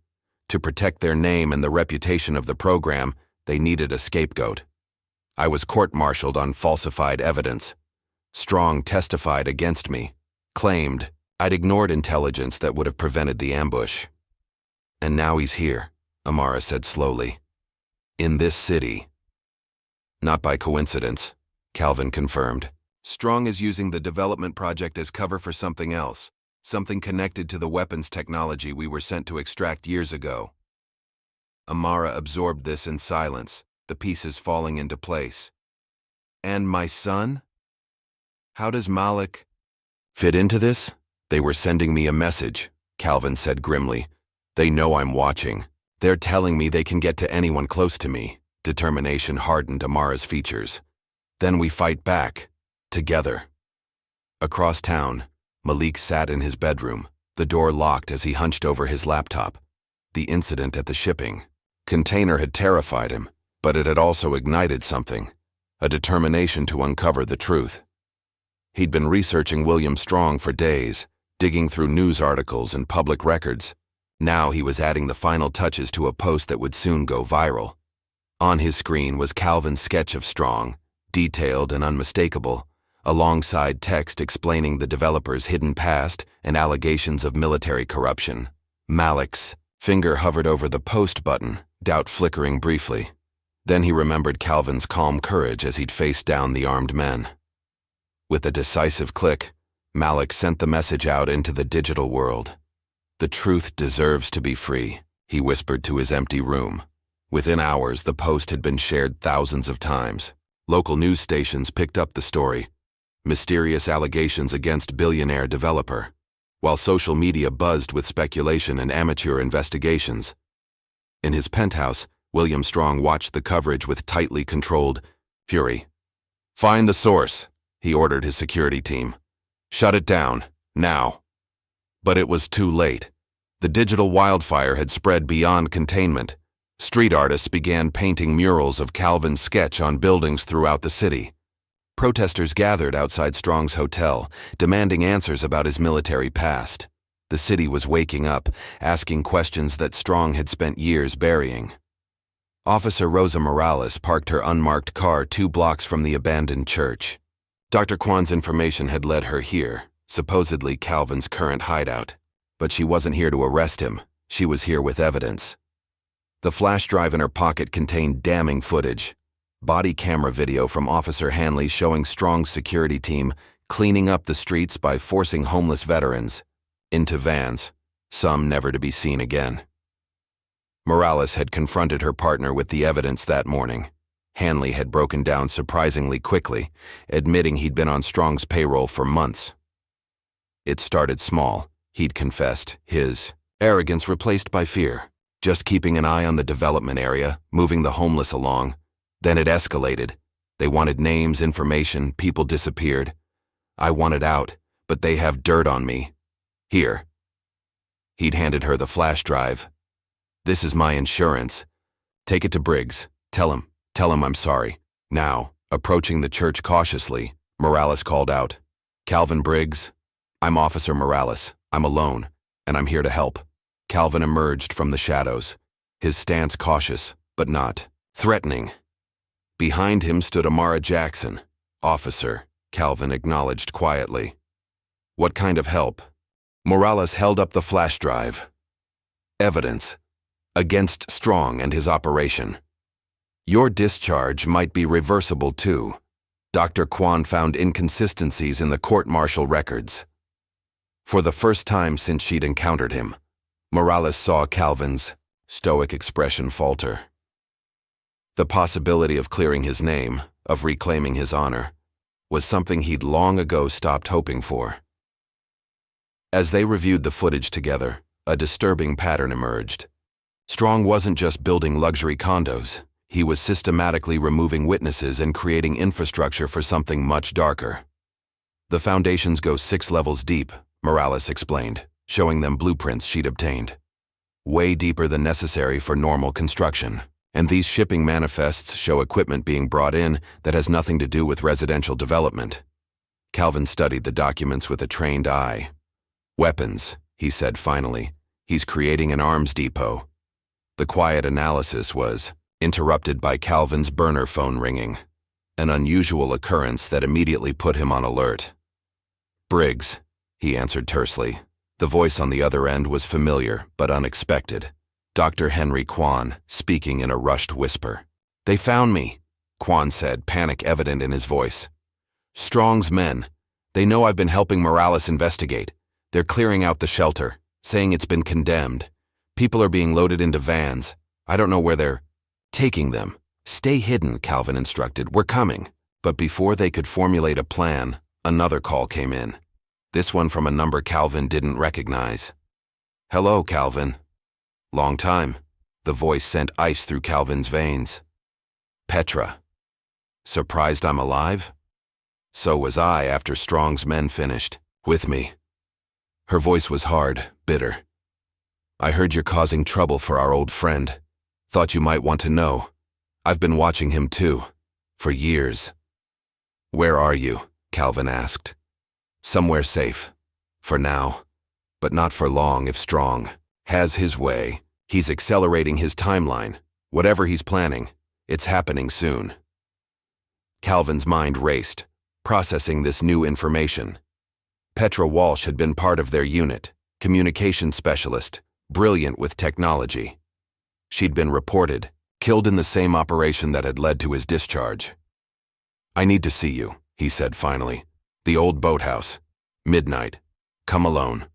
To protect their name and the reputation of the program, they needed a scapegoat. I was court-martialed on falsified evidence. Strong testified against me, claimed I'd ignored intelligence that would have prevented the ambush. "And now he's here," Amara said slowly. "In this city." "Not by coincidence," Calvin confirmed. "Strong is using the development project as cover for something else, something connected to the weapons technology we were sent to extract years ago." Amara absorbed this in silence, the pieces falling into place. "And my son? How does Malik fit into this?" "They were sending me a message," Calvin said grimly. "They know I'm watching. They're telling me they can get to anyone close to me." Determination hardened Amara's features. "Then we fight back, together." Across town, Malik sat in his bedroom, the door locked as he hunched over his laptop. The incident at the shipping container had terrified him, but it had also ignited something, a determination to uncover the truth. He'd been researching William Strong for days, digging through news articles and public records. Now he was adding the final touches to a post that would soon go viral. On his screen was Calvin's sketch of Strong, detailed and unmistakable, alongside text explaining the developer's hidden past and allegations of military corruption. Malik's finger hovered over the post button, doubt flickering briefly. Then he remembered Calvin's calm courage as he'd faced down the armed men. With a decisive click, Malik sent the message out into the digital world. "The truth deserves to be free," he whispered to his empty room. Within hours, the post had been shared thousands of times. Local news stations picked up the story. Mysterious allegations against billionaire developer, while social media buzzed with speculation and amateur investigations. In his penthouse, William Strong watched the coverage with tightly controlled fury. "Find the source," he ordered his security team. Shut it down, now. But it was too late. The digital wildfire had spread beyond containment. Street artists began painting murals of Calvin's sketch on buildings throughout the city. Protesters gathered outside Strong's hotel, demanding answers about his military past. The city was waking up, asking questions that Strong had spent years burying. Officer Rosa Morales parked her unmarked car 2 blocks from the abandoned church. Dr. Kwan's information had led her here, supposedly Calvin's current hideout. But she wasn't here to arrest him. She was here with evidence. The flash drive in her pocket contained damning footage. Body camera video from Officer Hanley showing Strong's security team cleaning up the streets by forcing homeless veterans into vans, some never to be seen again. Morales had confronted her partner with the evidence that morning. Hanley had broken down surprisingly quickly, admitting he'd been on Strong's payroll for months. It started small, he'd confessed, his arrogance replaced by fear, just keeping an eye on the development area, moving the homeless along. Then it escalated. They wanted names, information, people disappeared. I wanted out, but they have dirt on me. Here. He'd handed her the flash drive. This is my insurance. Take it to Briggs. Tell him I'm sorry. Now, approaching the church cautiously, Morales called out, Calvin Briggs? I'm Officer Morales. I'm alone, and I'm here to help. Calvin emerged from the shadows, his stance cautious, but not threatening. Behind him stood Amara Jackson. Officer, Calvin acknowledged quietly. What kind of help? Morales held up the flash drive. Evidence. Against Strong and his operation. Your discharge might be reversible too. Dr. Kwan found inconsistencies in the court-martial records. For the first time since she'd encountered him, Morales saw Calvin's stoic expression falter. The possibility of clearing his name, of reclaiming his honor, was something he'd long ago stopped hoping for. As they reviewed the footage together, a disturbing pattern emerged. Strong wasn't just building luxury condos. He was systematically removing witnesses and creating infrastructure for something much darker. The foundations go 6 levels deep, Morales explained, showing them blueprints she'd obtained. Way deeper than necessary for normal construction. And these shipping manifests show equipment being brought in that has nothing to do with residential development. Calvin studied the documents with a trained eye. Weapons, he said finally. He's creating an arms depot. The quiet analysis was interrupted by Calvin's burner phone ringing, an unusual occurrence that immediately put him on alert. Briggs, he answered tersely. The voice on the other end was familiar but unexpected. Dr. Henry Kwan, speaking in a rushed whisper. They found me, Kwan said, panic evident in his voice. Strong's men. They know I've been helping Morales investigate. They're clearing out the shelter, saying it's been condemned. People are being loaded into vans. I don't know where they're taking them. Stay hidden, Calvin instructed. We're coming. But before they could formulate a plan, another call came in. This one from a number Calvin didn't recognize. Hello, Calvin. Long time. The voice sent ice through Calvin's veins. Petra. Surprised I'm alive? So was I after Strong's men finished. With me. Her voice was hard, bitter. I heard you're causing trouble for our old friend. Thought you might want to know. I've been watching him too. For years. Where are you? Calvin asked. Somewhere safe. For now. But not for long if Strong has his way. He's accelerating his timeline. Whatever he's planning, it's happening soon. Calvin's mind raced, processing this new information. Petra Walsh had been part of their unit, communications specialist, brilliant with technology. She'd been reported, killed in the same operation that had led to his discharge. I need to see you, he said finally. The old boathouse. Midnight. Come alone.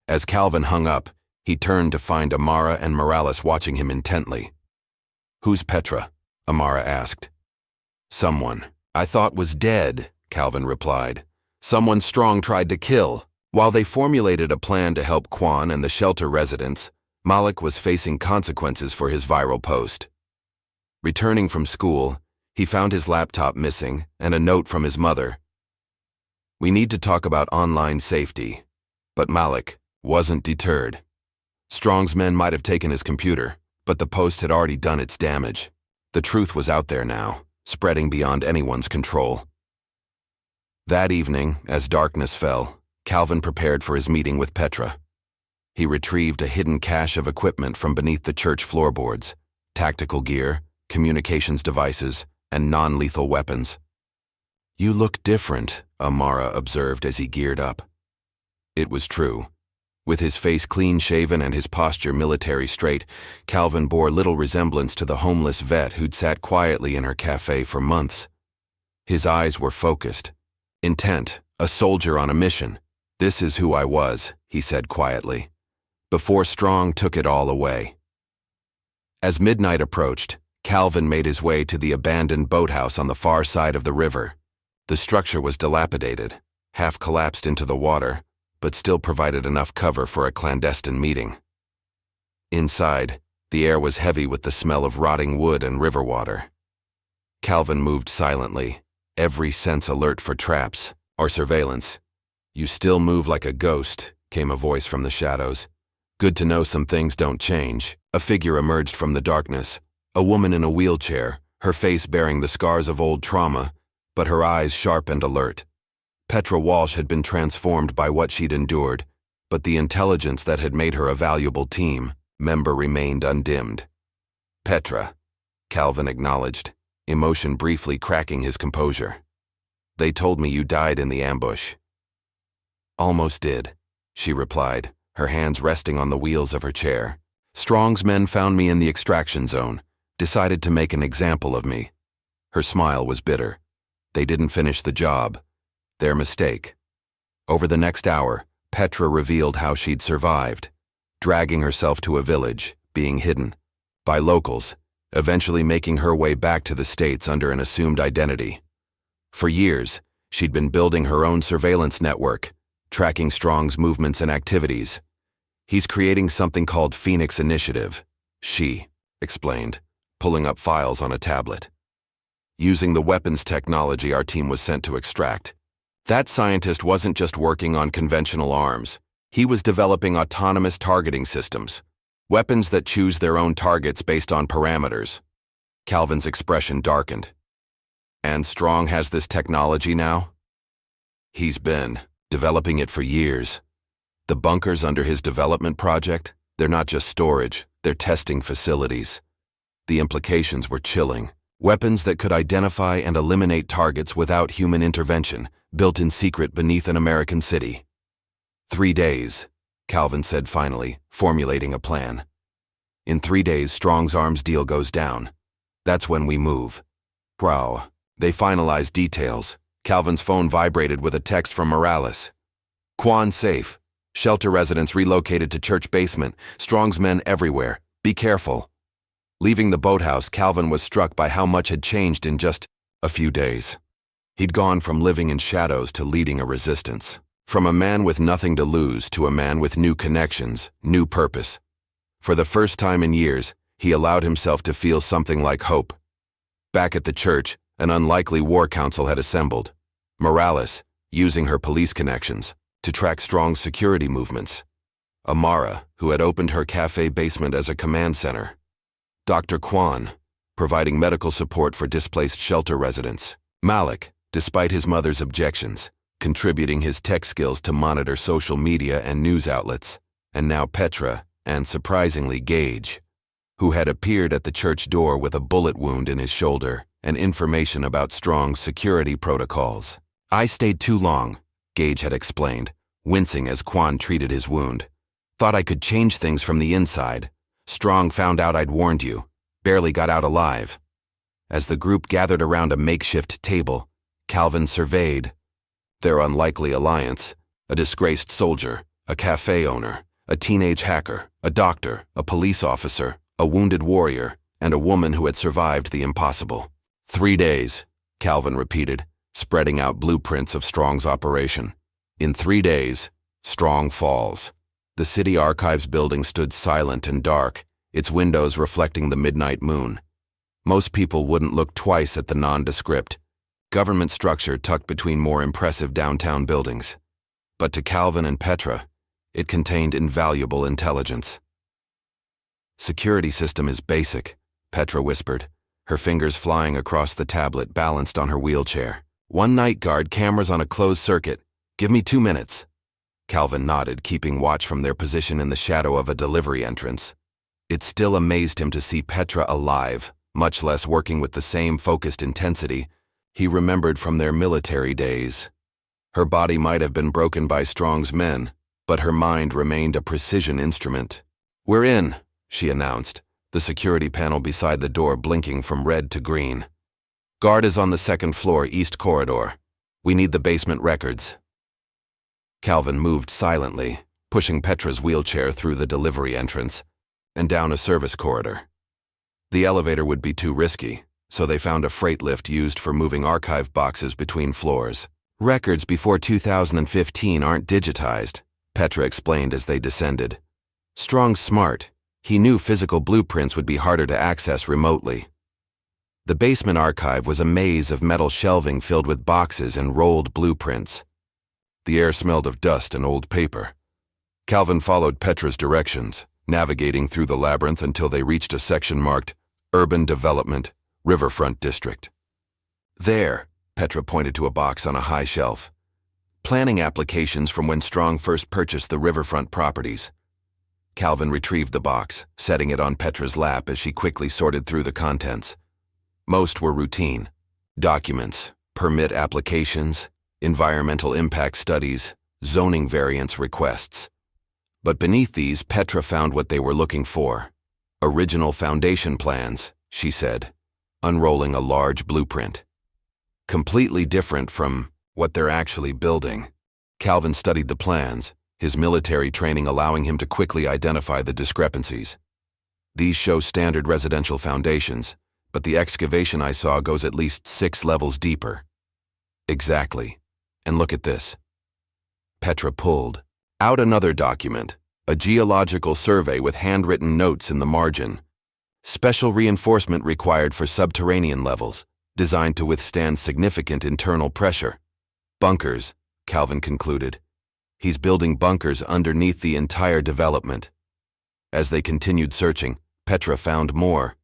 As Calvin hung up, he turned to find Amara and Morales watching him intently. Who's Petra? Amara asked. Someone I thought was dead, Calvin replied. Someone Strong tried to kill. While they formulated a plan to help Kwan and the shelter residents, Malik was facing consequences for his viral post. Returning from school, he found his laptop missing and a note from his mother. We need to talk about online safety. But Malik wasn't deterred. Strong's men might have taken his computer, but the post had already done its damage. The truth was out there now, spreading beyond anyone's control. That evening, as darkness fell, Calvin prepared for his meeting with Petra. He retrieved a hidden cache of equipment from beneath the church floorboards: tactical gear, communications devices, and non-lethal weapons. "You look different," Amara observed as he geared up. It was true. With his face clean-shaven and his posture military straight, Calvin bore little resemblance to the homeless vet who'd sat quietly in her cafe for months. His eyes were focused, intent, a soldier on a mission. "This is who I was," he said quietly, before Strong took it all away. As midnight approached, Calvin made his way to the abandoned boathouse on the far side of the river. The structure was dilapidated, half collapsed into the water, but still provided enough cover for a clandestine meeting. Inside, the air was heavy with the smell of rotting wood and river water. Calvin moved silently, every sense alert for traps or surveillance. "You still move like a ghost," came a voice from the shadows. "Good to know some things don't change." A figure emerged from the darkness, a woman in a wheelchair, her face bearing the scars of old trauma, but her eyes sharp and alert. Petra Walsh had been transformed by what she'd endured, but the intelligence that had made her a valuable team member remained undimmed. "Petra," Calvin acknowledged, emotion briefly cracking his composure. "They told me you died in the ambush." "Almost did," she replied, her hands resting on the wheels of her chair. "Strong's men found me in the extraction zone, decided to make an example of me." Her smile was bitter. "They didn't finish the job. Their mistake." Over the next hour, Petra revealed how she'd survived, dragging herself to a village, being hidden by locals, eventually making her way back to the States under an assumed identity. For years, she'd been building her own surveillance network, tracking Strong's movements and activities. "He's creating something called Phoenix Initiative," she explained, pulling up files on a tablet. "Using the weapons technology our team was sent to extract. That scientist wasn't just working on conventional arms. He was developing autonomous targeting systems, weapons that choose their own targets based on parameters." Calvin's expression darkened. "And Strong has this technology now?" "He's been developing it for years. The bunkers under his development project, they're not just storage, they're testing facilities." The implications were chilling. Weapons that could identify and eliminate targets without human intervention, built in secret beneath an American city. 3 days, Calvin said finally, formulating a plan. "In 3 days, Strong's arms deal goes down. That's when we move." Wow. They finalized details. Calvin's phone vibrated with a text from Morales. "Quan safe. Shelter residents relocated to church basement. Strong's men everywhere. Be careful." Leaving the boathouse, Calvin was struck by how much had changed in just a few days. He'd gone from living in shadows to leading a resistance. From a man with nothing to lose to a man with new connections, new purpose. For the first time in years, he allowed himself to feel something like hope. Back at the church, an unlikely war council had assembled. Morales, using her police connections, to track Strong's security movements. Amara, who had opened her cafe basement as a command center. Dr. Kwan, providing medical support for displaced shelter residents. Malik, despite his mother's objections, contributing his tech skills to monitor social media and news outlets. And now Petra, and surprisingly Gage, who had appeared at the church door with a bullet wound in his shoulder and information about Strong's security protocols. "I stayed too long," Gage had explained, wincing as Kwan treated his wound. "Thought I could change things from the inside. Strong found out I'd warned you. Barely got out alive." As the group gathered around a makeshift table, Calvin surveyed their unlikely alliance: a disgraced soldier, a cafe owner, a teenage hacker, a doctor, a police officer, a wounded warrior, and a woman who had survived the impossible. 3 days, Calvin repeated, spreading out blueprints of Strong's operation. In 3 days, Strong falls. The city archives building stood silent and dark, its windows reflecting the midnight moon. Most people wouldn't look twice at the nondescript, Government structure tucked between more impressive downtown buildings. But to Calvin and Petra, it contained invaluable intelligence. Security system is basic, Petra whispered, her fingers flying across the tablet balanced on her wheelchair. One night guard, cameras on a closed circuit. Give me 2 minutes. Calvin nodded, keeping watch from their position in the shadow of a delivery entrance. It still amazed him to see Petra alive, much less working with the same focused intensity he remembered from their military days. Her body might have been broken by Strong's men, but her mind remained a precision instrument. We're in, she announced, the security panel beside the door blinking from red to green. Guard is on the 2nd floor, east corridor. We need the basement records. Calvin moved silently, pushing Petra's wheelchair through the delivery entrance and down a service corridor. The elevator would be too risky, so they found a freight lift used for moving archive boxes between floors. Records before 2015 aren't digitized, Petra explained as they descended. Strong's smart. He knew physical blueprints would be harder to access remotely. The basement archive was a maze of metal shelving filled with boxes and rolled blueprints. The air smelled of dust and old paper. Calvin followed Petra's directions, navigating through the labyrinth until they reached a section marked Urban Development, Riverfront District. There, Petra pointed to a box on a high shelf. Planning applications from when Strong first purchased the riverfront properties. Calvin retrieved the box, setting it on Petra's lap as she quickly sorted through the contents. Most were routine. Documents, permit applications, environmental impact studies, zoning variance requests. But beneath these, Petra found what they were looking for. Original foundation plans, she said, unrolling a large blueprint. Completely different from what they're actually building. Calvin studied the plans, his military training allowing him to quickly identify the discrepancies. These show standard residential foundations, but the excavation I saw goes at least 6 levels deeper. Exactly. And look at this. Petra pulled out another document, a geological survey with handwritten notes in the margin. Special reinforcement required for subterranean levels, designed to withstand significant internal pressure. Bunkers, Calvin concluded. He's building bunkers underneath the entire development. As they continued searching, Petra found more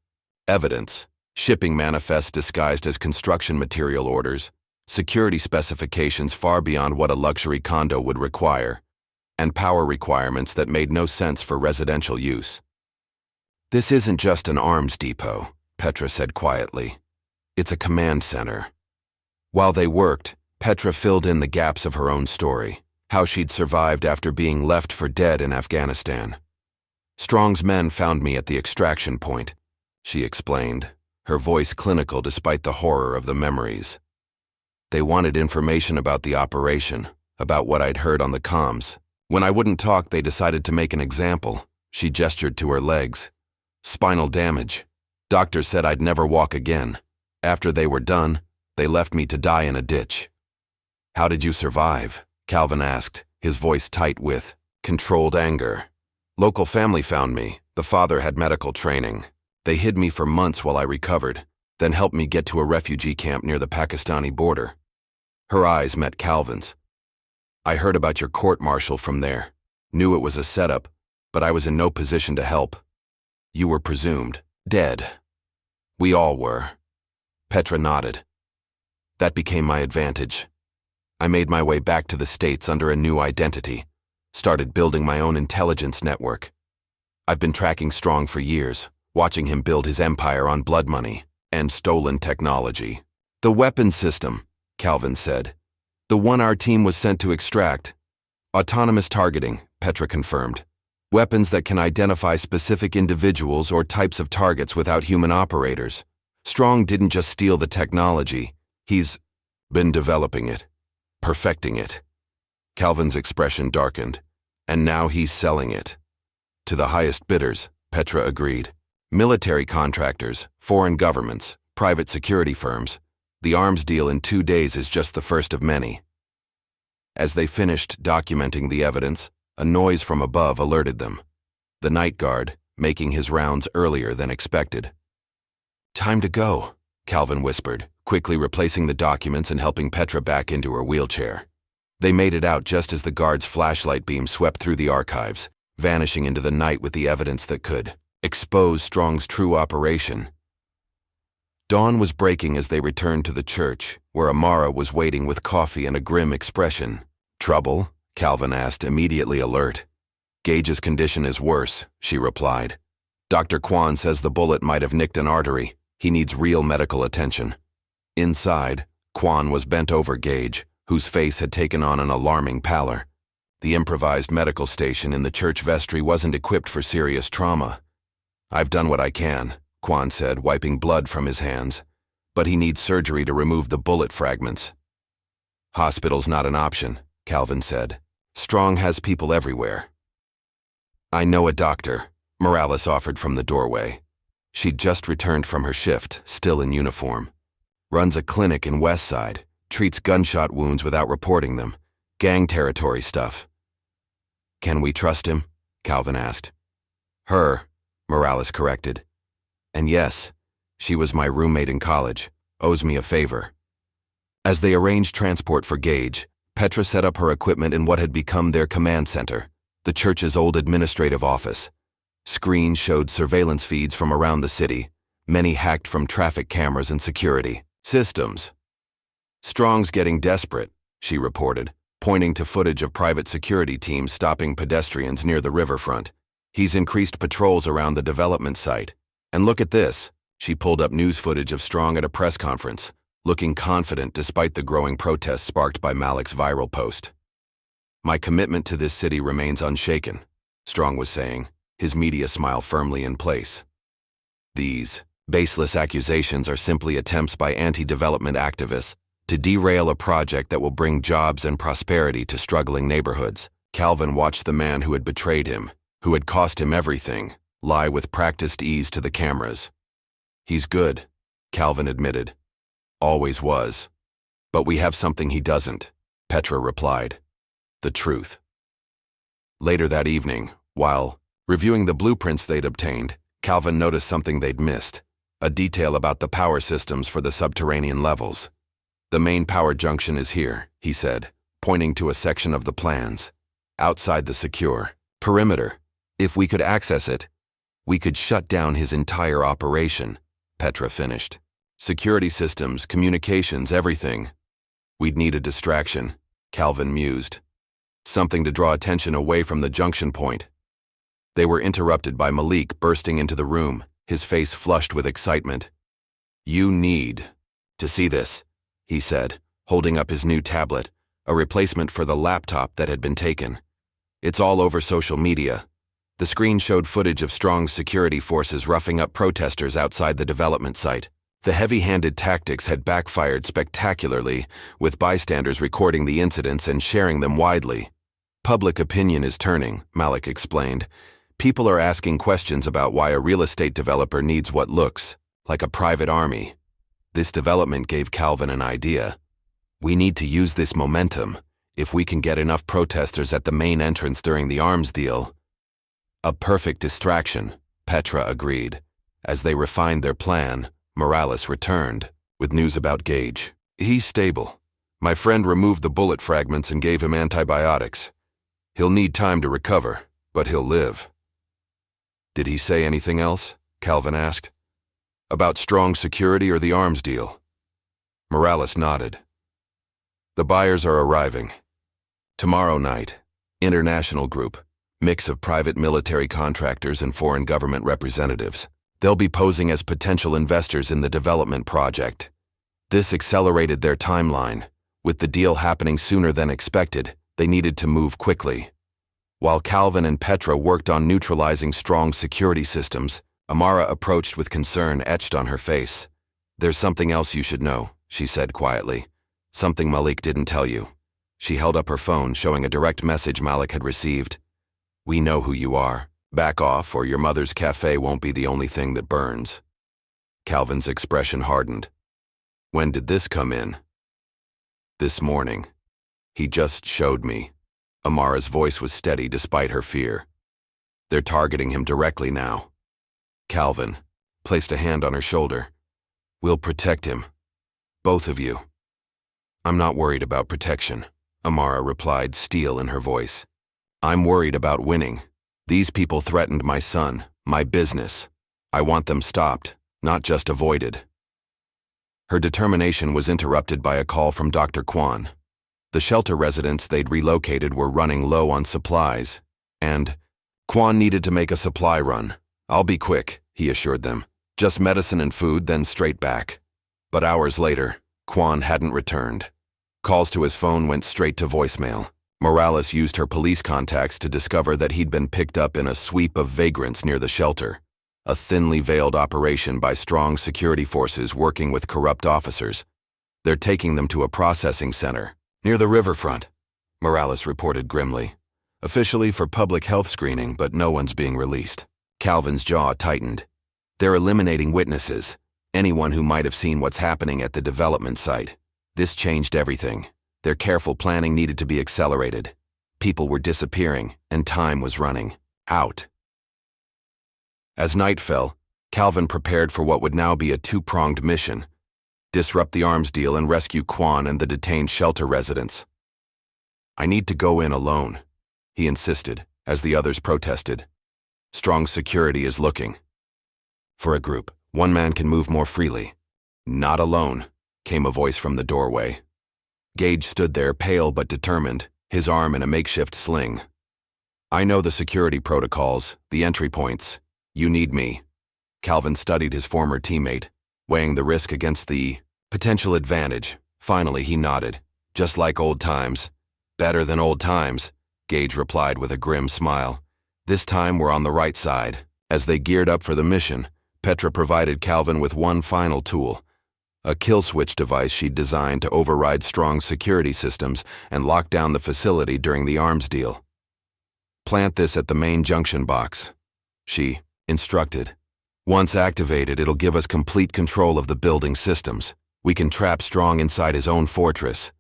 evidence. Shipping manifests disguised as construction material orders, security specifications far beyond what a luxury condo would require, and power requirements that made no sense for residential use. This isn't just an arms depot, Petra said quietly. It's a command center. While they worked, Petra filled in the gaps of her own story, how she'd survived after being left for dead in Afghanistan. Strong's men found me at the extraction point, she explained, her voice clinical despite the horror of the memories. They wanted information about the operation, about what I'd heard on the comms. When I wouldn't talk, they decided to make an example. She gestured to her legs. Spinal damage. Doctors said I'd never walk again. After they were done, they left me to die in a ditch. How did you survive? Calvin asked, his voice tight with controlled anger. Local family found me. The father had medical training. They hid me for months while I recovered, then helped me get to a refugee camp near the Pakistani border. Her eyes met Calvin's. I heard about your court-martial from there. Knew it was a setup, but I was in no position to help. You were presumed dead. We all were. Petra nodded. That became my advantage. I made my way back to the States under a new identity, started building my own intelligence network. I've been tracking Strong for years, watching him build his empire on blood money and stolen technology. The weapons system, Calvin said. The one our team was sent to extract. Autonomous targeting, Petra confirmed. Weapons that can identify specific individuals or types of targets without human operators. Strong didn't just steal the technology. He's been developing it, perfecting it. Calvin's expression darkened. And now he's selling it. To the highest bidders, Petra agreed. Military contractors, foreign governments, private security firms. The arms deal in 2 days is just the first of many. As they finished documenting the evidence, a noise from above alerted them. The night guard, making his rounds earlier than expected. Time to go, Calvin whispered, quickly replacing the documents and helping Petra back into her wheelchair. They made it out just as the guard's flashlight beam swept through the archives, vanishing into the night with the evidence that could expose Strong's true operation. Dawn was breaking as they returned to the church, where Amara was waiting with coffee and a grim expression. "Trouble?" Calvin asked, immediately alert. "Gage's condition is worse," she replied. "Dr. Kwan says the bullet might have nicked an artery. He needs real medical attention." Inside, Kwan was bent over Gage, whose face had taken on an alarming pallor. The improvised medical station in the church vestry wasn't equipped for serious trauma. "I've done what I can," Kwan said, wiping blood from his hands. "But he needs surgery to remove the bullet fragments." "Hospital's not an option," Calvin said. "Strong has people everywhere." "I know a doctor," Morales offered from the doorway. She'd just returned from her shift, still in uniform. "Runs a clinic in Westside, treats gunshot wounds without reporting them. Gang territory stuff." "Can we trust him?" Calvin asked. "Her," Morales corrected. "And yes, she was my roommate in college, owes me a favor." As they arranged transport for Gage, Petra set up her equipment in what had become their command center, the church's old administrative office. Screens showed surveillance feeds from around the city, many hacked from traffic cameras and security systems. "Strong's getting desperate," she reported, pointing to footage of private security teams stopping pedestrians near the riverfront. "He's increased patrols around the development site. And look at this," she pulled up news footage of Strong at a press conference, looking confident despite the growing protests sparked by Malik's viral post. "My commitment to this city remains unshaken," Strong was saying, his media smile firmly in place. "These baseless accusations are simply attempts by anti-development activists to derail a project that will bring jobs and prosperity to struggling neighborhoods." Calvin watched the man who had betrayed him, who had cost him everything, lie with practiced ease to the cameras. "He's good," Calvin admitted. "Always was. But we have something he doesn't," Petra replied. "The truth." Later that evening, while reviewing the blueprints they'd obtained, Calvin noticed something they'd missed, a detail about the power systems for the subterranean levels. "The main power junction is here," he said, pointing to a section of the plans. "Outside the secure perimeter. If we could access it, we could shut down his entire operation," Petra finished. "Security systems, communications, everything. We'd need a distraction," Calvin mused. "Something to draw attention away from the junction point." They were interrupted by Malik bursting into the room, his face flushed with excitement. "You need to see this," he said, holding up his new tablet, a replacement for the laptop that had been taken. "It's all over social media." The screen showed footage of Strong's security forces roughing up protesters outside the development site. The heavy-handed tactics had backfired spectacularly, with bystanders recording the incidents and sharing them widely. "Public opinion is turning," Malik explained. "People are asking questions about why a real estate developer needs what looks like a private army." This development gave Calvin an idea. "We need to use this momentum. If we can get enough protesters at the main entrance during the arms deal." "A perfect distraction," Petra agreed. As they refined their plan, Morales returned, with news about Gage. "He's stable. My friend removed the bullet fragments and gave him antibiotics. He'll need time to recover, but he'll live." "Did he say anything else?" Calvin asked. "About Strong security or the arms deal?" Morales nodded. "The buyers are arriving. Tomorrow night, international group, mix of private military contractors and foreign government representatives. They'll be posing as potential investors in the development project. This accelerated their timeline. With the deal happening sooner than expected, they needed to move quickly. While Calvin and Petra worked on neutralizing Strong security systems, Amara approached with concern etched on her face. "There's something else you should know," she said quietly. "Something Malik didn't tell you." She held up her phone, showing a direct message Malik had received. "We know who you are. Back off, or your mother's cafe won't be the only thing that burns." Calvin's expression hardened. "When did this come in?" "This morning. He just showed me." Amara's voice was steady despite her fear. "They're targeting him directly now." Calvin placed a hand on her shoulder. We'll protect him. Both of you. I'm not worried about protection, Amara replied, steel in her voice. I'm worried about winning. These people threatened my son, my business. I want them stopped, not just avoided. Her determination was interrupted by a call from Dr. Kwan. The shelter residents they'd relocated were running low on supplies, and Kwan needed to make a supply run. I'll be quick, he assured them. Just medicine and food, then straight back. But hours later, Kwan hadn't returned. Calls to his phone went straight to voicemail. Morales used her police contacts to discover that he'd been picked up in a sweep of vagrants near the shelter, a thinly veiled operation by strong security forces working with corrupt officers. They're taking them to a processing center near the riverfront, Morales reported grimly. Officially for public health screening, but no one's being released. Calvin's jaw tightened. They're eliminating witnesses, anyone who might have seen what's happening at the development site. This changed everything. Their careful planning needed to be accelerated. People were disappearing, and time was running out. As night fell, Calvin prepared for what would now be a two-pronged mission: disrupt the arms deal and rescue Kwan and the detained shelter residents. I need to go in alone, he insisted, as the others protested. Strong security is looking. For a group, one man can move more freely. Not alone, came a voice from the doorway. Gage stood there, pale but determined, his arm in a makeshift sling. I know the security protocols, the entry points. You need me. Calvin studied his former teammate, weighing the risk against the potential advantage. Finally, he nodded. Just like old times. Better than old times, Gage replied with a grim smile. This time we're on the right side. As they geared up for the mission, Petra provided Calvin with one final tool, a kill switch device she'd designed to override strong security systems and lock down the facility during the arms deal. Plant this at the main junction box, she instructed. Once activated, it'll give us complete control of the building systems. We can trap Strong inside his own fortress.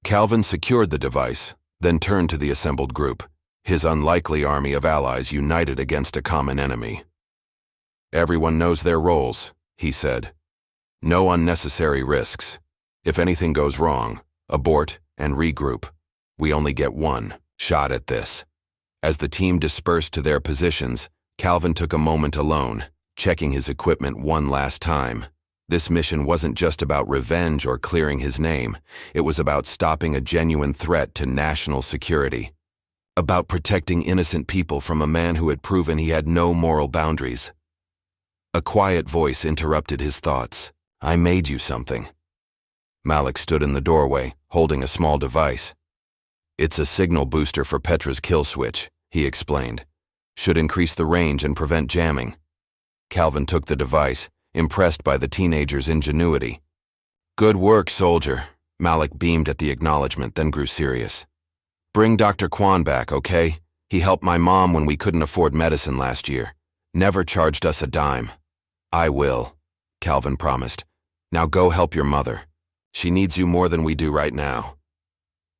Calvin secured the device, then turned to the assembled group, his unlikely army of allies united against a common enemy. Everyone knows their roles, he said. No unnecessary risks. If anything goes wrong, abort and regroup. We only get one shot at this. As the team dispersed to their positions, Calvin took a moment alone, checking his equipment one last time. This mission wasn't just about revenge or clearing his name. It was about stopping a genuine threat to national security. About protecting innocent people from a man who had proven he had no moral boundaries. A quiet voice interrupted his thoughts. I made you something. Malik stood in the doorway, holding a small device. It's a signal booster for Petra's kill switch, he explained. Should increase the range and prevent jamming. Calvin took the device, impressed by the teenager's ingenuity. Good work, soldier. Malik beamed at the acknowledgement, then grew serious. Bring Dr. Kwan back, okay? He helped my mom when we couldn't afford medicine last year. Never charged us a dime. I will, Calvin promised. Now go help your mother. She needs you more than we do right now.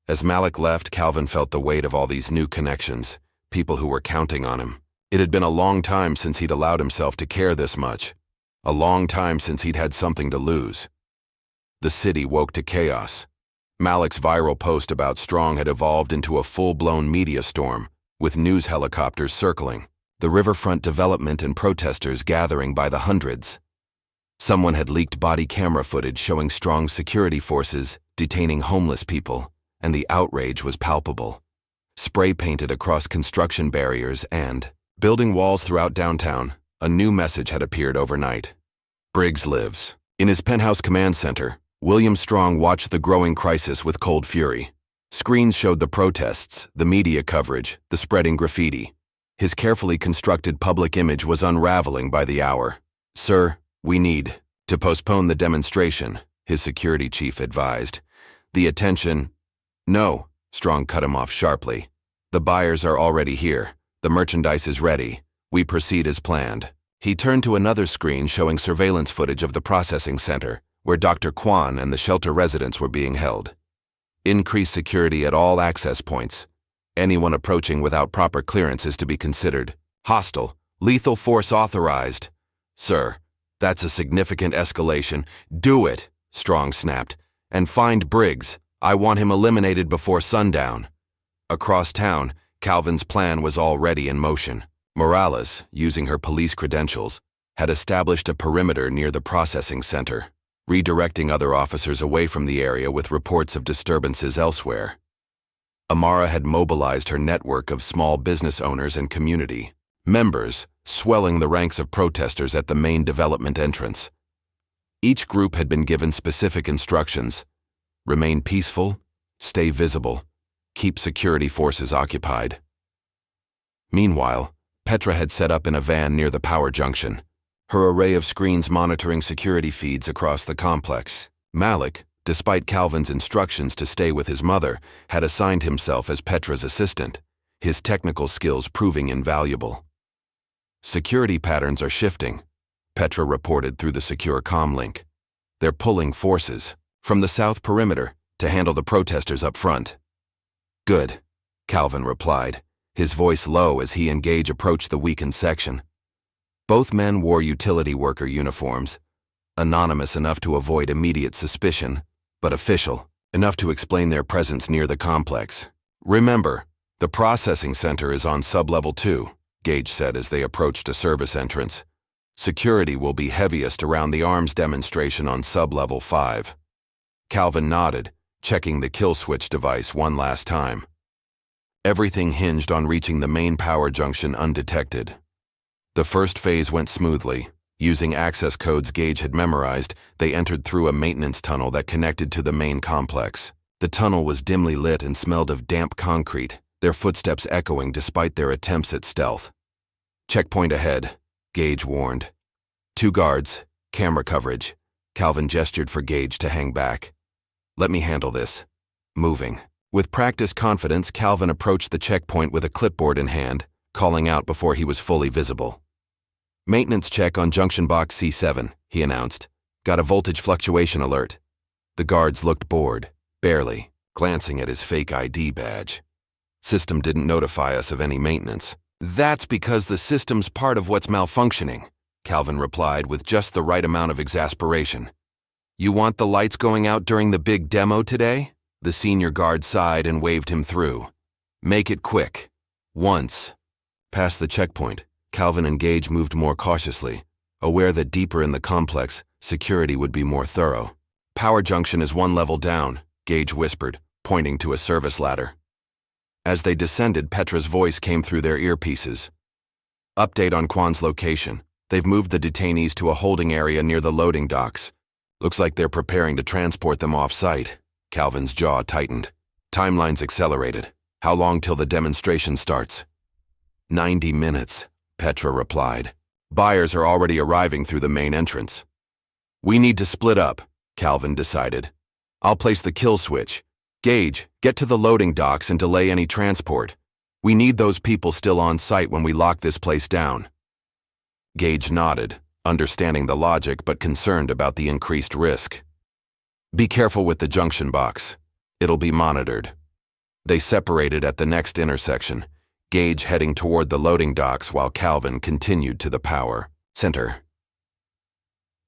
As Malik left, Calvin felt the weight of all these new connections, people who were counting on him. It had been a long time since he'd allowed himself to care this much. A long time since he'd had something to lose. The city woke to chaos. Malik's viral post about Strong had evolved into a full-blown media storm, with news helicopters circling, the riverfront development and protesters gathering by the hundreds. Someone had leaked body camera footage showing Strong security forces detaining homeless people, and the outrage was palpable. Spray painted across construction barriers and, building walls throughout downtown, a new message had appeared overnight. Briggs lives. In his penthouse command center, William Strong watched the growing crisis with cold fury. Screens showed the protests, the media coverage, the spreading graffiti. His carefully constructed public image was unraveling by the hour. Sir, we need to postpone the demonstration, his security chief advised. The attention... No, Strong cut him off sharply. The buyers are already here. The merchandise is ready. We proceed as planned. He turned to another screen showing surveillance footage of the processing center, where Dr. Kwan and the shelter residents were being held. Increase security at all access points. Anyone approaching without proper clearance is to be considered hostile. Lethal force authorized. Sir, That's a significant escalation. Do it, Strong snapped. And find Briggs. I want him eliminated before sundown. Across town, Calvin's plan was already in motion. Morales, using her police credentials, had established a perimeter near the processing center, redirecting other officers away from the area with reports of disturbances elsewhere. Amara had mobilized her network of small business owners and community members, swelling the ranks of protesters at the main development entrance. Each group had been given specific instructions: remain peaceful, stay visible, keep security forces occupied. Meanwhile, Petra had set up in a van near the power junction, her array of screens monitoring security feeds across the complex. Malik, despite Calvin's instructions to stay with his mother, had assigned himself as Petra's assistant, his technical skills proving invaluable. Security patterns are shifting, Petra reported through the secure comm link. They're pulling forces from the south perimeter to handle the protesters up front. Good, Calvin replied, his voice low as he and Gage approached the weakened section. Both men wore utility worker uniforms, anonymous enough to avoid immediate suspicion, but official enough to explain their presence near the complex. Remember, the processing center is on sublevel 2, Gage said as they approached a service entrance. Security will be heaviest around the arms demonstration on sublevel 5. Calvin nodded, checking the kill switch device one last time. Everything hinged on reaching the main power junction undetected. The first phase went smoothly. Using access codes Gage had memorized, they entered through a maintenance tunnel that connected to the main complex. The tunnel was dimly lit and smelled of damp concrete, their footsteps echoing despite their attempts at stealth. Checkpoint ahead, Gage warned. 2 guards, camera coverage. Calvin gestured for Gage to hang back. Let me handle this. Moving. With practiced confidence, Calvin approached the checkpoint with a clipboard in hand, calling out before he was fully visible. Maintenance check on junction box C7, he announced. Got a voltage fluctuation alert. The guards looked bored, barely, glancing at his fake ID badge. System didn't notify us of any maintenance. That's because the system's part of what's malfunctioning, Calvin replied with just the right amount of exasperation. You want the lights going out during the big demo today? The senior guard sighed and waved him through. Make it quick. Once. Past the checkpoint, Calvin and Gage moved more cautiously, aware that deeper in the complex, security would be more thorough. Power junction is 1 level down, Gage whispered, pointing to a service ladder. As they descended, Petra's voice came through their earpieces. Update on Kwan's location. They've moved the detainees to a holding area near the loading docks. Looks like they're preparing to transport them off-site. Calvin's jaw tightened. Timeline's accelerated. How long till the demonstration starts? 90 minutes, Petra replied. Buyers are already arriving through the main entrance. We need to split up, Calvin decided. I'll place the kill switch. Gage, get to the loading docks and delay any transport. We need those people still on site when we lock this place down. Gage nodded, understanding the logic but concerned about the increased risk. Be careful with the junction box. It'll be monitored. They separated at the next intersection, Gage heading toward the loading docks while Calvin continued to the power center.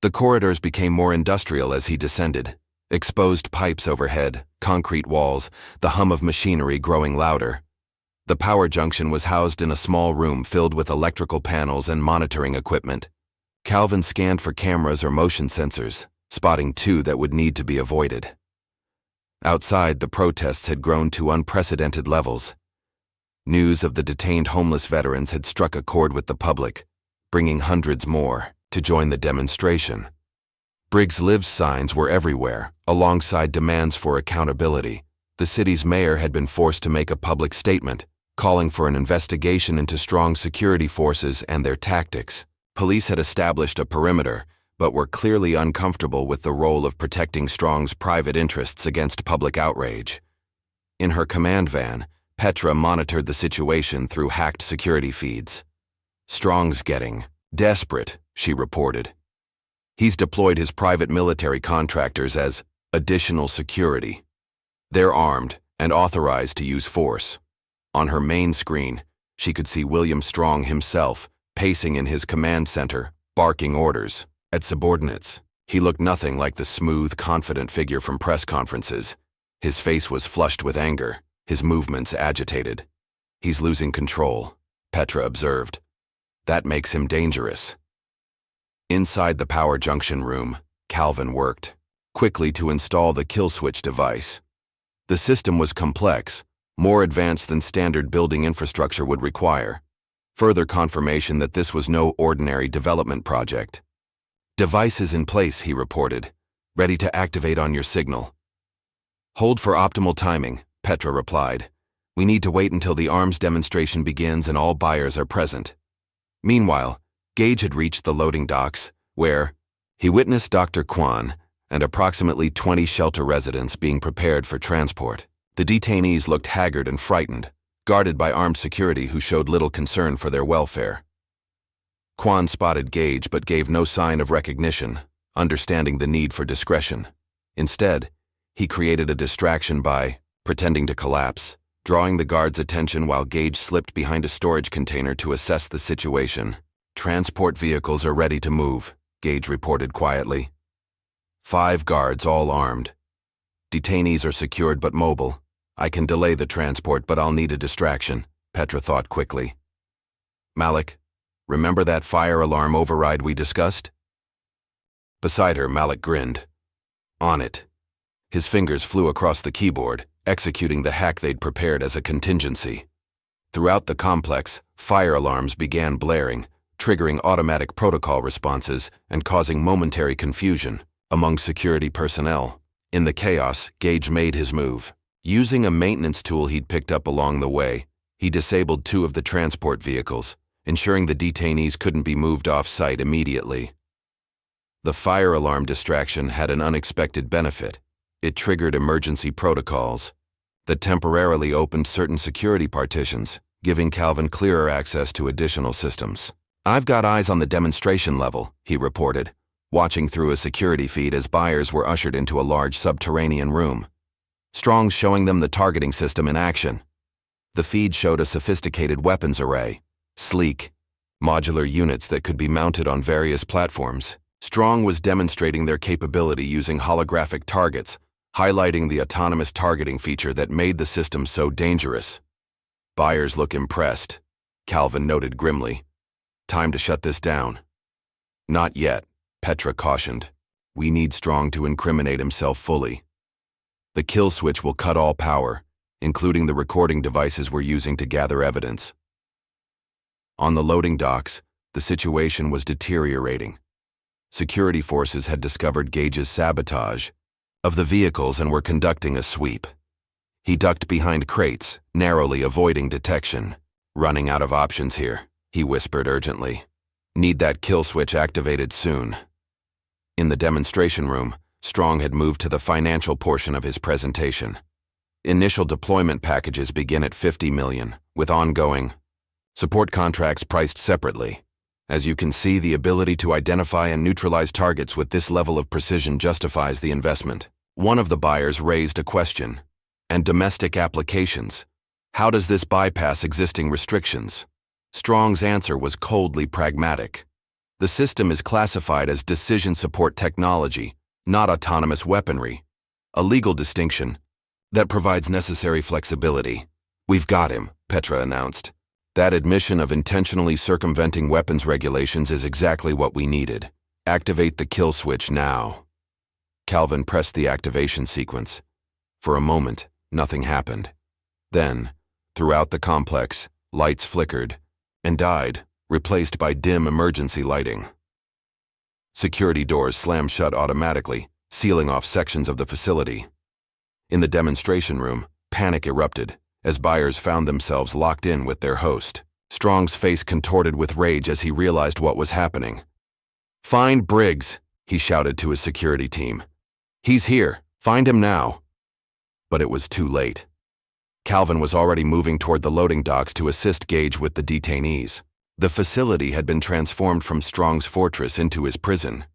The corridors became more industrial as he descended. Exposed pipes overhead, concrete walls, the hum of machinery growing louder. The power junction was housed in a small room filled with electrical panels and monitoring equipment. Calvin scanned for cameras or motion sensors, spotting 2 that would need to be avoided. Outside, the protests had grown to unprecedented levels. News of the detained homeless veterans had struck a chord with the public, bringing hundreds more to join the demonstration. Briggs Lives signs were everywhere, alongside demands for accountability. The city's mayor had been forced to make a public statement, calling for an investigation into strong security forces and their tactics. Police had established a perimeter, but were clearly uncomfortable with the role of protecting Strong's private interests against public outrage. In her command van, Petra monitored the situation through hacked security feeds. Strong's getting desperate, she reported. He's deployed his private military contractors as additional security. They're armed and authorized to use force. On her main screen, she could see William Strong himself, pacing in his command center, barking orders. At subordinates, he looked nothing like the smooth, confident figure from press conferences. His face was flushed with anger, his movements agitated. He's losing control, Petra observed. That makes him dangerous. Inside the power junction room, Calvin worked quickly to install the kill switch device. The system was complex, more advanced than standard building infrastructure would require. Further confirmation that this was no ordinary development project. "Device is in place," he reported, "ready to activate on your signal." "Hold for optimal timing," Petra replied. "We need to wait until the arms demonstration begins and all buyers are present." Meanwhile, Gage had reached the loading docks, where he witnessed Dr. Kwan and approximately 20 shelter residents being prepared for transport. The detainees looked haggard and frightened, guarded by armed security who showed little concern for their welfare. Kwan spotted Gage but gave no sign of recognition, understanding the need for discretion. Instead, he created a distraction by pretending to collapse, drawing the guards' attention while Gage slipped behind a storage container to assess the situation. "Transport vehicles are ready to move," Gage reported quietly. 5 guards, all armed. "Detainees are secured but mobile. I can delay the transport, but I'll need a distraction," Petra thought quickly. "Malik, remember that fire alarm override we discussed?" Beside her, Malik grinned. "On it." His fingers flew across the keyboard, executing the hack they'd prepared as a contingency. Throughout the complex, fire alarms began blaring, triggering automatic protocol responses and causing momentary confusion among security personnel. In the chaos, Gage made his move. Using a maintenance tool he'd picked up along the way, he disabled 2 of the transport vehicles, ensuring the detainees couldn't be moved off-site immediately. The fire alarm distraction had an unexpected benefit. It triggered emergency protocols that temporarily opened certain security partitions, giving Calvin clearer access to additional systems. "I've got eyes on the demonstration level," he reported, watching through a security feed as buyers were ushered into a large subterranean room. Strong's showing them the targeting system in action. The feed showed a sophisticated weapons array, sleek, modular units that could be mounted on various platforms. Strong was demonstrating their capability using holographic targets, highlighting the autonomous targeting feature that made the system so dangerous. "Buyers look impressed," Calvin noted grimly. "Time to shut this down." "Not yet," Petra cautioned. "We need Strong to incriminate himself fully. The kill switch will cut all power, including the recording devices we're using to gather evidence." On the loading docks, the situation was deteriorating. Security forces had discovered Gage's sabotage of the vehicles and were conducting a sweep. He ducked behind crates, narrowly avoiding detection. "Running out of options here," he whispered urgently. "Need that kill switch activated soon." In the demonstration room, Strong had moved to the financial portion of his presentation. Initial deployment packages begin at $50 million, with ongoing support contracts priced separately. As you can see, the ability to identify and neutralize targets with this level of precision justifies the investment. One of the buyers raised a question. "And domestic applications? How does this bypass existing restrictions?" Strong's answer was coldly pragmatic. "The system is classified as decision support technology, not autonomous weaponry, a legal distinction that provides necessary flexibility." "We've got him," Petra announced. "That admission of intentionally circumventing weapons regulations is exactly what we needed. Activate the kill switch now." Calvin pressed the activation sequence. For a moment, nothing happened. Then, throughout the complex, lights flickered and died, replaced by dim emergency lighting. Security doors slammed shut automatically, sealing off sections of the facility. In the demonstration room, panic erupted as buyers found themselves locked in with their host. Strong's face contorted with rage as he realized what was happening. "Find Briggs," he shouted to his security team. "He's here. Find him now." But it was too late. Calvin was already moving toward the loading docks to assist Gage with the detainees. The facility had been transformed from Strong's fortress into his prison.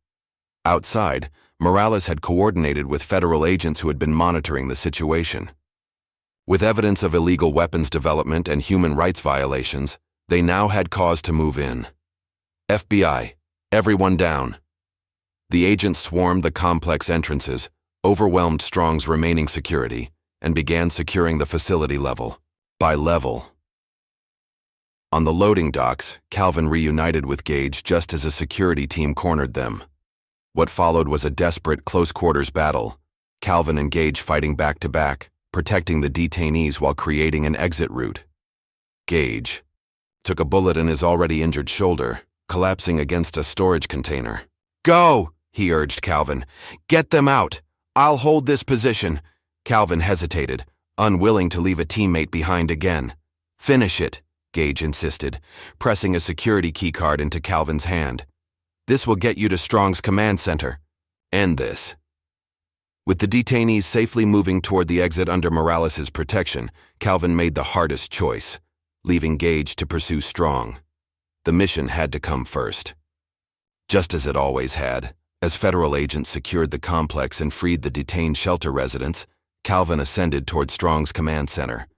Outside, Morales had coordinated with federal agents who had been monitoring the situation. With evidence of illegal weapons development and human rights violations, they now had cause to move in. "FBI, everyone down." The agents swarmed the complex entrances, overwhelmed Strong's remaining security, and began securing the facility level by level. On the loading docks, Calvin reunited with Gage just as a security team cornered them. What followed was a desperate close-quarters battle, Calvin and Gage fighting back-to-back, protecting the detainees while creating an exit route. Gage took a bullet in his already injured shoulder, collapsing against a storage container. "Go!" he urged Calvin. "Get them out! I'll hold this position." Calvin hesitated, unwilling to leave a teammate behind again. "Finish it," Gage insisted, pressing a security keycard into Calvin's hand. "This will get you to Strong's command center. End this." With the detainees safely moving toward the exit under Morales' protection, Calvin made the hardest choice, leaving Gage to pursue Strong. The mission had to come first. Just as it always had, as federal agents secured the complex and freed the detained shelter residents, Calvin ascended toward Strong's command center.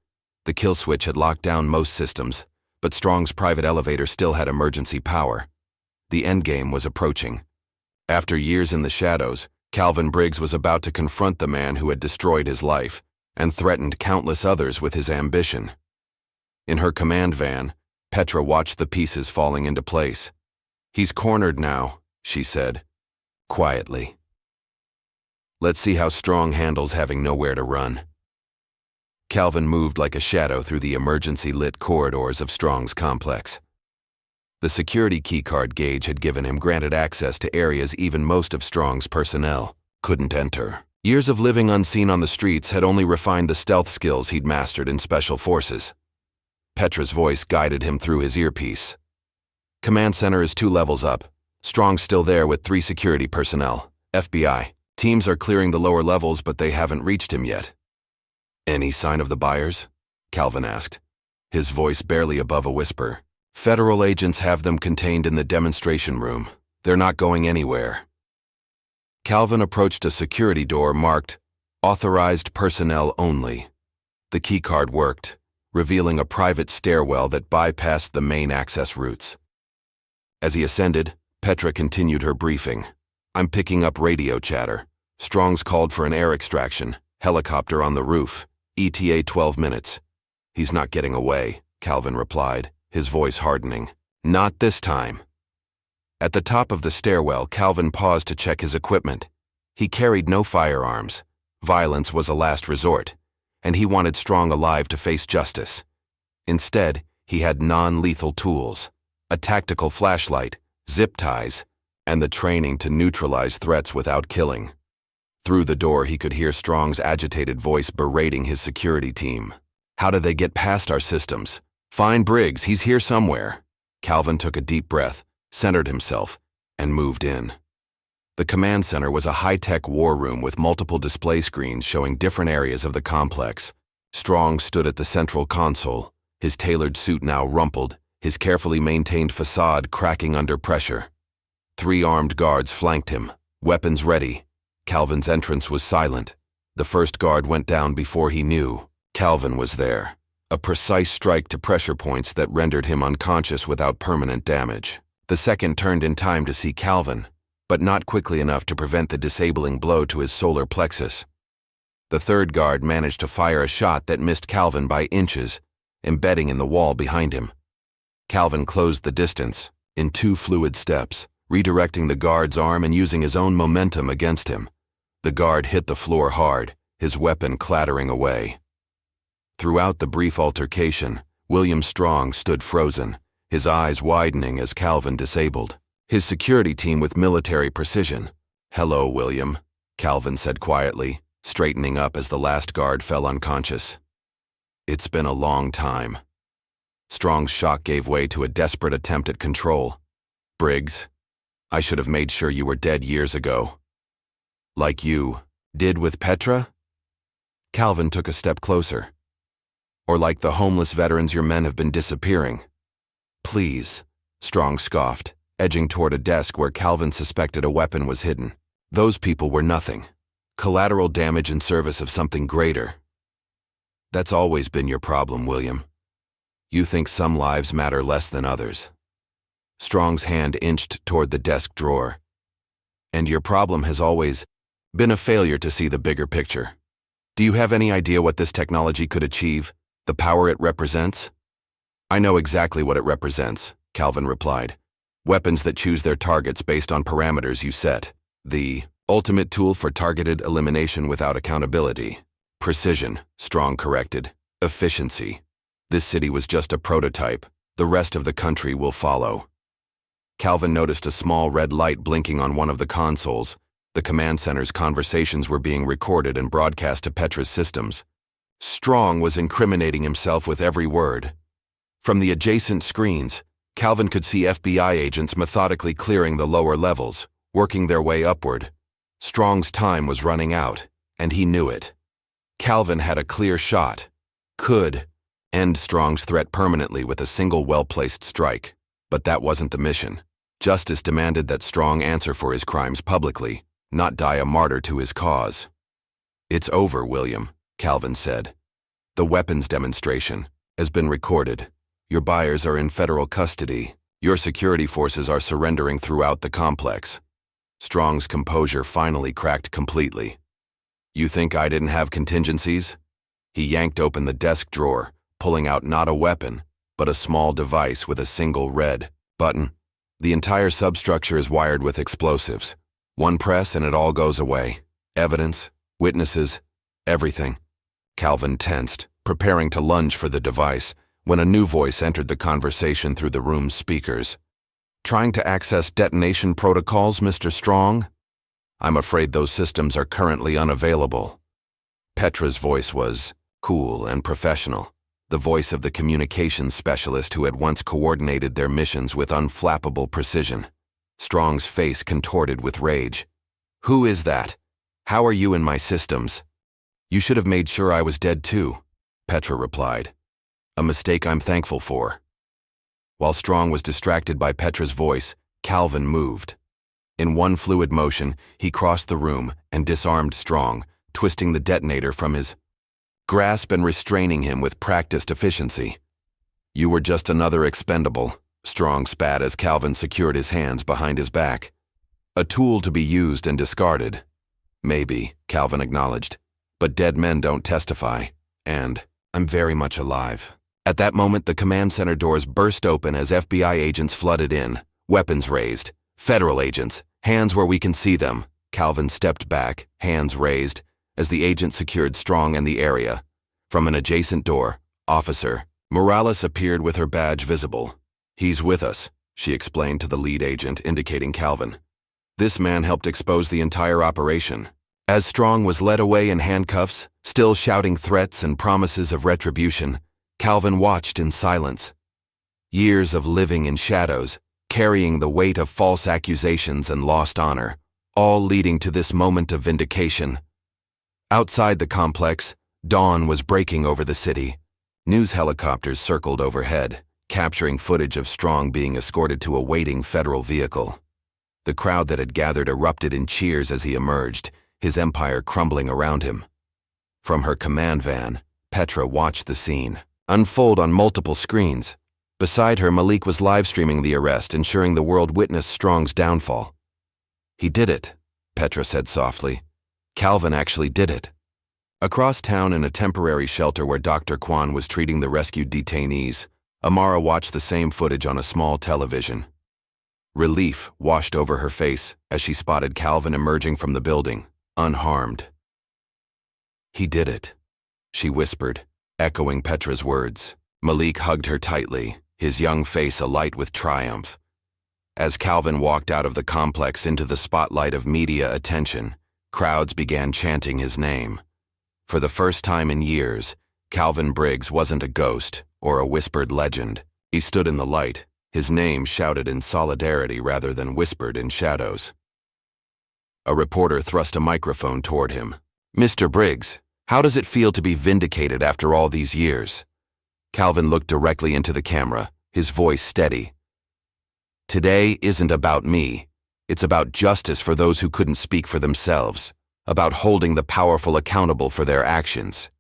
The kill switch had locked down most systems, but Strong's private elevator still had emergency power. The endgame was approaching. After years in the shadows, Calvin Briggs was about to confront the man who had destroyed his life and threatened countless others with his ambition. In her command van, Petra watched the pieces falling into place. "He's cornered now," she said, quietly. "Let's see how Strong handles having nowhere to run." Calvin moved like a shadow through the emergency-lit corridors of Strong's complex. The security keycard Gage had given him granted access to areas even most of Strong's personnel couldn't enter. Years of living unseen on the streets had only refined the stealth skills he'd mastered in special forces. Petra's voice guided him through his earpiece. "Command center is 2 levels up. Strong's still there with 3 security personnel. FBI. Teams are clearing the lower levels, but they haven't reached him yet." "Any sign of the buyers?" Calvin asked, his voice barely above a whisper. "Federal agents have them contained in the demonstration room. They're not going anywhere." Calvin approached a security door marked, "Authorized Personnel Only." The keycard worked, revealing a private stairwell that bypassed the main access routes. As he ascended, Petra continued her briefing. "I'm picking up radio chatter. Strong's called for an air extraction, helicopter on the roof, ETA 12 minutes. He's not getting away," Calvin replied, his voice hardening. "Not this time." At the top of the stairwell, Calvin paused to check his equipment. He carried no firearms. Violence was a last resort, and he wanted Strong alive to face justice. Instead, he had non-lethal tools, a tactical flashlight, zip ties, and the training to neutralize threats without killing. Through the door, he could hear Strong's agitated voice berating his security team. "How did they get past our systems? Find Briggs, he's here somewhere." Calvin took a deep breath, centered himself, and moved in. The command center was a high-tech war room with multiple display screens showing different areas of the complex. Strong stood at the central console, his tailored suit now rumpled, his carefully maintained facade cracking under pressure. 3 armed guards flanked him, weapons ready. Calvin's entrance was silent. The first guard went down before he knew Calvin was there. A precise strike to pressure points that rendered him unconscious without permanent damage. The second turned in time to see Calvin, but not quickly enough to prevent the disabling blow to his solar plexus. The third guard managed to fire a shot that missed Calvin by inches, embedding in the wall behind him. Calvin closed the distance, in 2 fluid steps, redirecting the guard's arm and using his own momentum against him. The guard hit the floor hard, his weapon clattering away. Throughout the brief altercation, William Strong stood frozen, his eyes widening as Calvin disabled his security team with military precision. "Hello, William," Calvin said quietly, straightening up as the last guard fell unconscious. "It's been a long time." Strong's shock gave way to a desperate attempt at control. "Briggs, I should have made sure you were dead years ago." "Like you did with Petra?" Calvin took a step closer. "Or like the homeless veterans your men have been disappearing?" "Please," Strong scoffed, edging toward a desk where Calvin suspected a weapon was hidden. "Those people were nothing. Collateral damage in service of something greater." "That's always been your problem, William. You think some lives matter less than others." Strong's hand inched toward the desk drawer. And your problem has always been a failure to see the bigger picture. Do you have any idea what this technology could achieve, the power it represents? I know exactly what it represents, Calvin replied. Weapons that choose their targets based on parameters you set. The ultimate tool for targeted elimination without accountability. Precision, Strong corrected. Efficiency. This city was just a prototype. The rest of the country will follow. Calvin noticed a small red light blinking on one of the consoles. The command center's conversations were being recorded and broadcast to Petra's systems. Strong was incriminating himself with every word. From the adjacent screens, Calvin could see FBI agents methodically clearing the lower levels, working their way upward. Strong's time was running out, and he knew it. Calvin had a clear shot. Could end Strong's threat permanently with a single well-placed strike. But that wasn't the mission. Justice demanded that Strong answer for his crimes publicly, not die a martyr to his cause. It's over, William, Calvin said. The weapons demonstration has been recorded. Your buyers are in federal custody. Your security forces are surrendering throughout the complex. Strong's composure finally cracked completely. You think I didn't have contingencies? He yanked open the desk drawer, pulling out not a weapon, but a small device with a single red button. The entire substructure is wired with explosives. One press and it all goes away. Evidence, witnesses, everything. Calvin tensed, preparing to lunge for the device, when a new voice entered the conversation through the room's speakers. Trying to access detonation protocols, Mr. Strong? I'm afraid those systems are currently unavailable. Petra's voice was cool and professional, the voice of the communications specialist who had once coordinated their missions with unflappable precision. Strong's face contorted with rage. Who is that? How are you in my systems? You should have made sure I was dead too, Petra replied. A mistake I'm thankful for. While Strong was distracted by Petra's voice, Calvin moved. In one fluid motion, he crossed the room and disarmed Strong, twisting the detonator from his grasp and restraining him with practiced efficiency. You were just another expendable, Strong spat as Calvin secured his hands behind his back. A tool to be used and discarded. Maybe, Calvin acknowledged, but dead men don't testify, and I'm very much alive. At that moment, the command center doors burst open as FBI agents flooded in, weapons raised. Federal agents, hands where we can see them. Calvin stepped back, hands raised, as the agent secured Strong and the area. From an adjacent door, Officer Morales appeared with her badge visible. He's with us, she explained to the lead agent, indicating Calvin. This man helped expose the entire operation. As Strong was led away in handcuffs, still shouting threats and promises of retribution, Calvin watched in silence. Years of living in shadows, carrying the weight of false accusations and lost honor, all leading to this moment of vindication. Outside the complex, dawn was breaking over the city. News helicopters circled overhead, capturing footage of Strong being escorted to a waiting federal vehicle. The crowd that had gathered erupted in cheers as he emerged, his empire crumbling around him. From her command van, Petra watched the scene unfold on multiple screens. Beside her, Malik was live-streaming the arrest, ensuring the world witnessed Strong's downfall. He did it, Petra said softly. Calvin actually did it. Across town in a temporary shelter where Dr. Kwan was treating the rescued detainees, Amara watched the same footage on a small television. Relief washed over her face as she spotted Calvin emerging from the building, unharmed. He did it, she whispered, echoing Petra's words. Malik hugged her tightly, his young face alight with triumph. As Calvin walked out of the complex into the spotlight of media attention, crowds began chanting his name. For the first time in years, Calvin Briggs wasn't a ghost or a whispered legend. He stood in the light, his name shouted in solidarity rather than whispered in shadows. A reporter thrust a microphone toward him. Mr. Briggs, how does it feel to be vindicated after all these years? Calvin looked directly into the camera, his voice steady. Today isn't about me. It's about justice for those who couldn't speak for themselves, about holding the powerful accountable for their actions.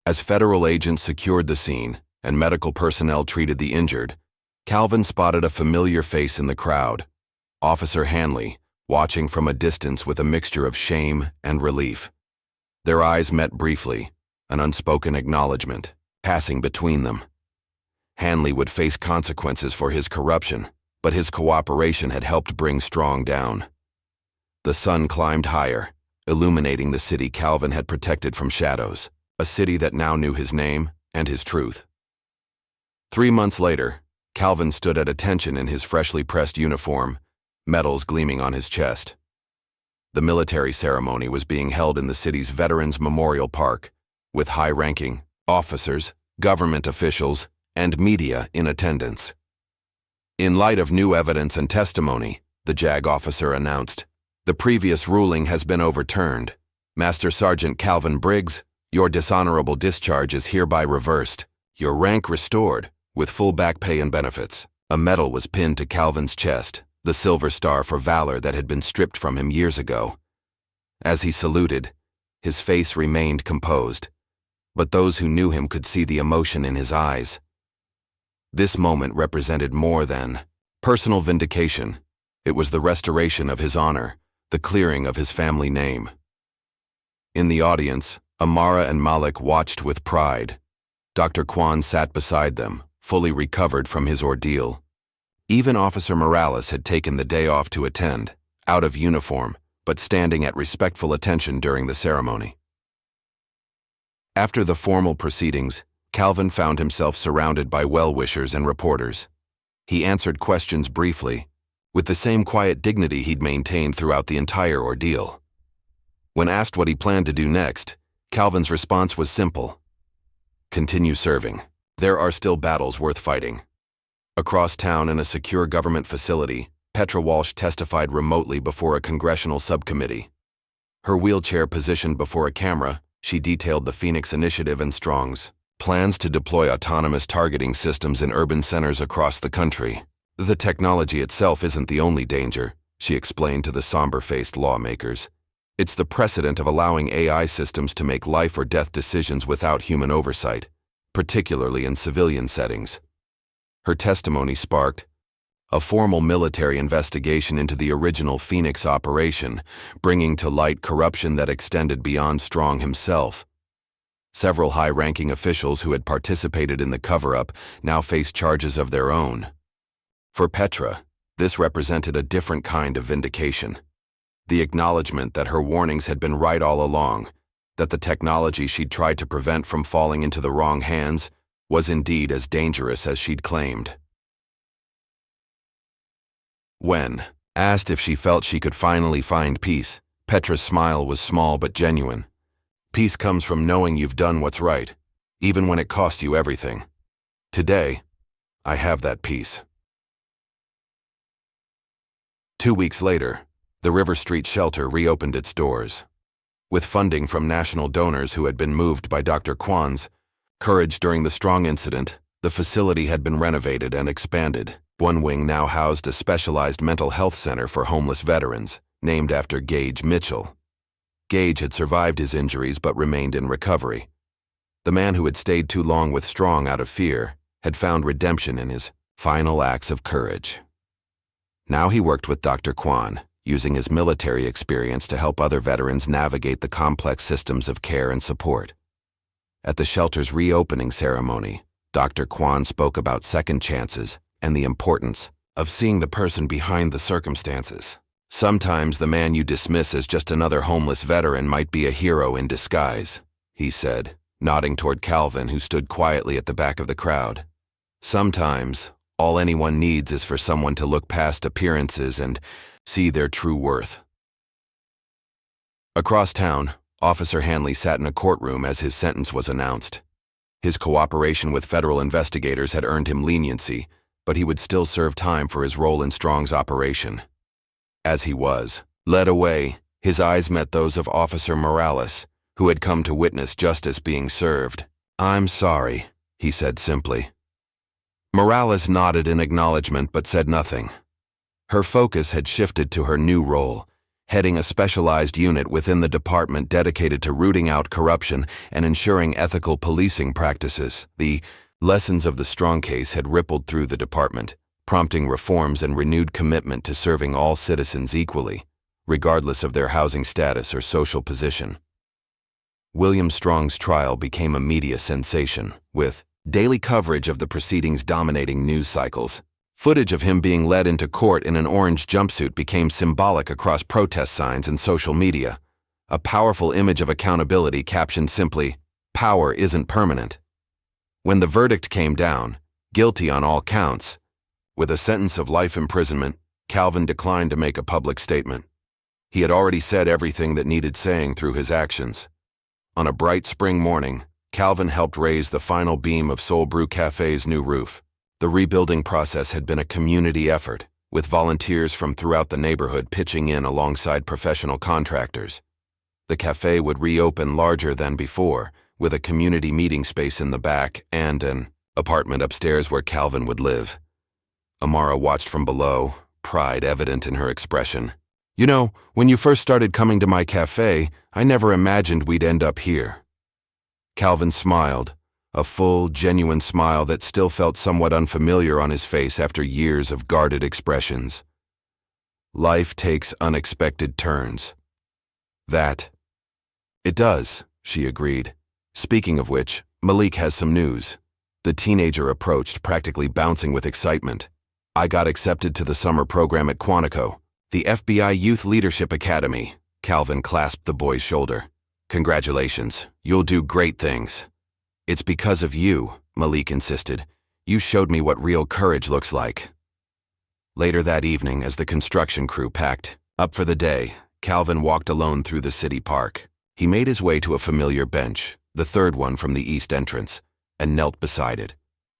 As federal agents secured the scene and medical personnel treated the injured, Calvin spotted a familiar face in the crowd. Officer Hanley, watching from a distance with a mixture of shame and relief. Their eyes met briefly, an unspoken acknowledgement, passing between them. Hanley would face consequences for his corruption, but his cooperation had helped bring Strong down. The sun climbed higher, illuminating the city Calvin had protected from shadows, a city that now knew his name and his truth. 3 months later, Calvin stood at attention in his freshly pressed uniform, medals gleaming on his chest. The military ceremony was being held in the city's Veterans Memorial Park, with high-ranking officers, government officials, and media in attendance. In light of new evidence and testimony, the JAG officer announced, "The previous ruling has been overturned. Master Sergeant Calvin Briggs, your dishonorable discharge is hereby reversed, your rank restored, with full back pay and benefits." A medal was pinned to Calvin's chest, the Silver Star for valor that had been stripped from him years ago. As he saluted, his face remained composed, but those who knew him could see the emotion in his eyes. This moment represented more than personal vindication. It was the restoration of his honor, the clearing of his family name. In the audience, Amara and Malik watched with pride. Dr. Kwan sat beside them, fully recovered from his ordeal. Even Officer Morales had taken the day off to attend, out of uniform, but standing at respectful attention during the ceremony. After the formal proceedings, Calvin found himself surrounded by well-wishers and reporters. He answered questions briefly, with the same quiet dignity he'd maintained throughout the entire ordeal. When asked what he planned to do next, Calvin's response was simple: "Continue serving. There are still battles worth fighting." Across town in a secure government facility, Petra Walsh testified remotely before a congressional subcommittee. Her wheelchair positioned before a camera, she detailed the Phoenix Initiative and Strong's plans to deploy autonomous targeting systems in urban centers across the country. "The technology itself isn't the only danger," she explained to the somber-faced lawmakers. "It's the precedent of allowing AI systems to make life or death decisions without human oversight, particularly in civilian settings." Her testimony sparked a formal military investigation into the original Phoenix operation, bringing to light corruption that extended beyond Strong himself. Several high-ranking officials who had participated in the cover-up now faced charges of their own. For Petra, this represented a different kind of vindication. The acknowledgement that her warnings had been right all along, that the technology she'd tried to prevent from falling into the wrong hands was indeed as dangerous as she'd claimed. When asked if she felt she could finally find peace, Petra's smile was small but genuine. "Peace comes from knowing you've done what's right, even when it costs you everything. Today, I have that peace." 2 weeks later, the River Street shelter reopened its doors. With funding from national donors who had been moved by Dr. Kwan's courage during the Strong incident, the facility had been renovated and expanded. One wing now housed a specialized mental health center for homeless veterans, named after Gage Mitchell. Gage had survived his injuries but remained in recovery. The man who had stayed too long with Strong out of fear had found redemption in his final acts of courage. Now he worked with Dr. Kwan, using his military experience to help other veterans navigate the complex systems of care and support. At the shelter's reopening ceremony, Dr. Kwan spoke about second chances and the importance of seeing the person behind the circumstances. "Sometimes the man you dismiss as just another homeless veteran might be a hero in disguise," he said, nodding toward Calvin, who stood quietly at the back of the crowd. "Sometimes all anyone needs is for someone to look past appearances and see their true worth." Across town, Officer Hanley sat in a courtroom as his sentence was announced. His cooperation with federal investigators had earned him leniency, but he would still serve time for his role in Strong's operation. As he was led away, his eyes met those of Officer Morales, who had come to witness justice being served. "I'm sorry," he said simply. Morales nodded in acknowledgement but said nothing. Her focus had shifted to her new role, heading a specialized unit within the department dedicated to rooting out corruption and ensuring ethical policing practices. The lessons of the Strong case had rippled through the department, prompting reforms and renewed commitment to serving all citizens equally. regardless of their housing status or social position. William Strong's trial became a media sensation, with daily coverage of the proceedings dominating news cycles. Footage of him being led into court in an orange jumpsuit became symbolic across protest signs and social media. A powerful image of accountability captioned simply, "Power isn't permanent." When the verdict came down, guilty on all counts, with a sentence of life imprisonment, Calvin declined to make a public statement. He had already said everything that needed saying through his actions. On a bright spring morning, Calvin helped raise the final beam of Soul Brew Cafe's new roof. The rebuilding process had been a community effort, with volunteers from throughout the neighborhood pitching in alongside professional contractors. The cafe would reopen larger than before, with a community meeting space in the back and an apartment upstairs where Calvin would live. Amara watched from below, pride evident in her expression. "You know, when you first started coming to my cafe, I never imagined we'd end up here." Calvin smiled, a full, genuine smile that still felt somewhat unfamiliar on his face after years of guarded expressions. Life takes unexpected turns. It does, she agreed. Speaking of which, Malik has some news. The teenager approached, practically bouncing with excitement. "I got accepted to the summer program at Quantico, the FBI Youth Leadership Academy." Calvin clasped the boy's shoulder. "Congratulations, you'll do great things." "It's because of you," Malik insisted. "You showed me what real courage looks like." Later that evening, as the construction crew packed up for the day, Calvin walked alone through the city park. He made his way to a familiar bench, the third one from the east entrance, and knelt beside it.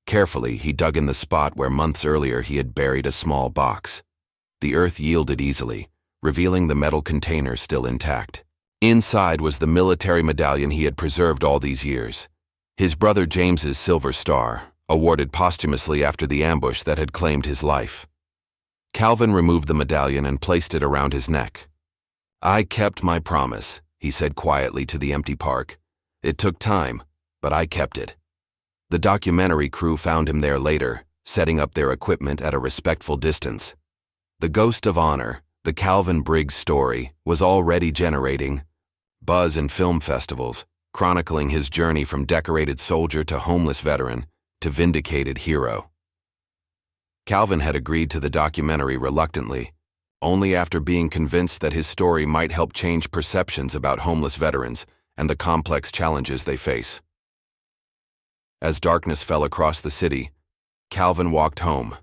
Carefully, he dug in the spot where months earlier he had buried a small box. The earth yielded easily, revealing the metal container still intact. Inside was the military medallion he had preserved all these years. His brother James's silver star, awarded posthumously after the ambush that had claimed his life. Calvin removed the medallion and placed it around his neck. "I kept my promise," he said quietly to the empty park. "It took time, but I kept it." The documentary crew found him there later, setting up their equipment at a respectful distance. The Ghost of Honor, the Calvin Briggs story, was already generating buzz in film festivals, chronicling his journey from decorated soldier to homeless veteran to vindicated hero. Calvin had agreed to the documentary reluctantly, only after being convinced that his story might help change perceptions about homeless veterans and the complex challenges they face. As darkness fell across the city, Calvin walked home,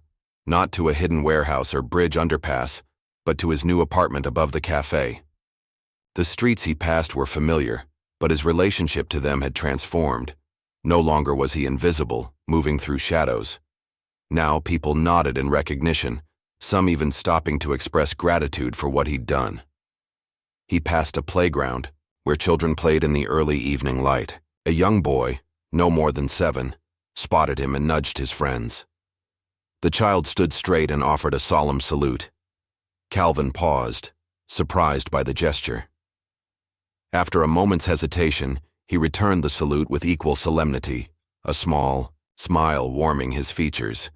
not to a hidden warehouse or bridge underpass, but to his new apartment above the cafe. The streets he passed were familiar, but his relationship to them had transformed. No longer was he invisible, moving through shadows. Now people nodded in recognition, some even stopping to express gratitude for what he'd done. He passed a playground, where children played in the early evening light. A young boy, no more than 7, spotted him and nudged his friends. The child stood straight and offered a solemn salute. Calvin paused, surprised by the gesture. After a moment's hesitation, he returned the salute with equal solemnity, a small smile warming his features.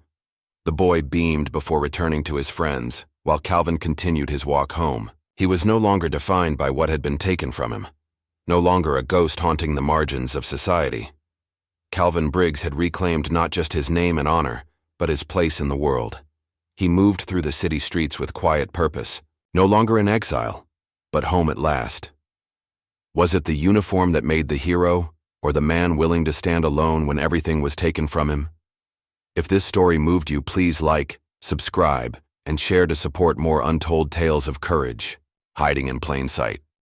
The boy beamed before returning to his friends, while Calvin continued his walk home. He was no longer defined by what had been taken from him, no longer a ghost haunting the margins of society. Calvin Briggs had reclaimed not just his name and honor, but his place in the world. He moved through the city streets with quiet purpose, no longer in exile, but home at last. Was it the uniform that made the hero, or the man willing to stand alone when everything was taken from him? If this story moved you, please like, subscribe, and share to support more untold tales of courage, hiding in plain sight.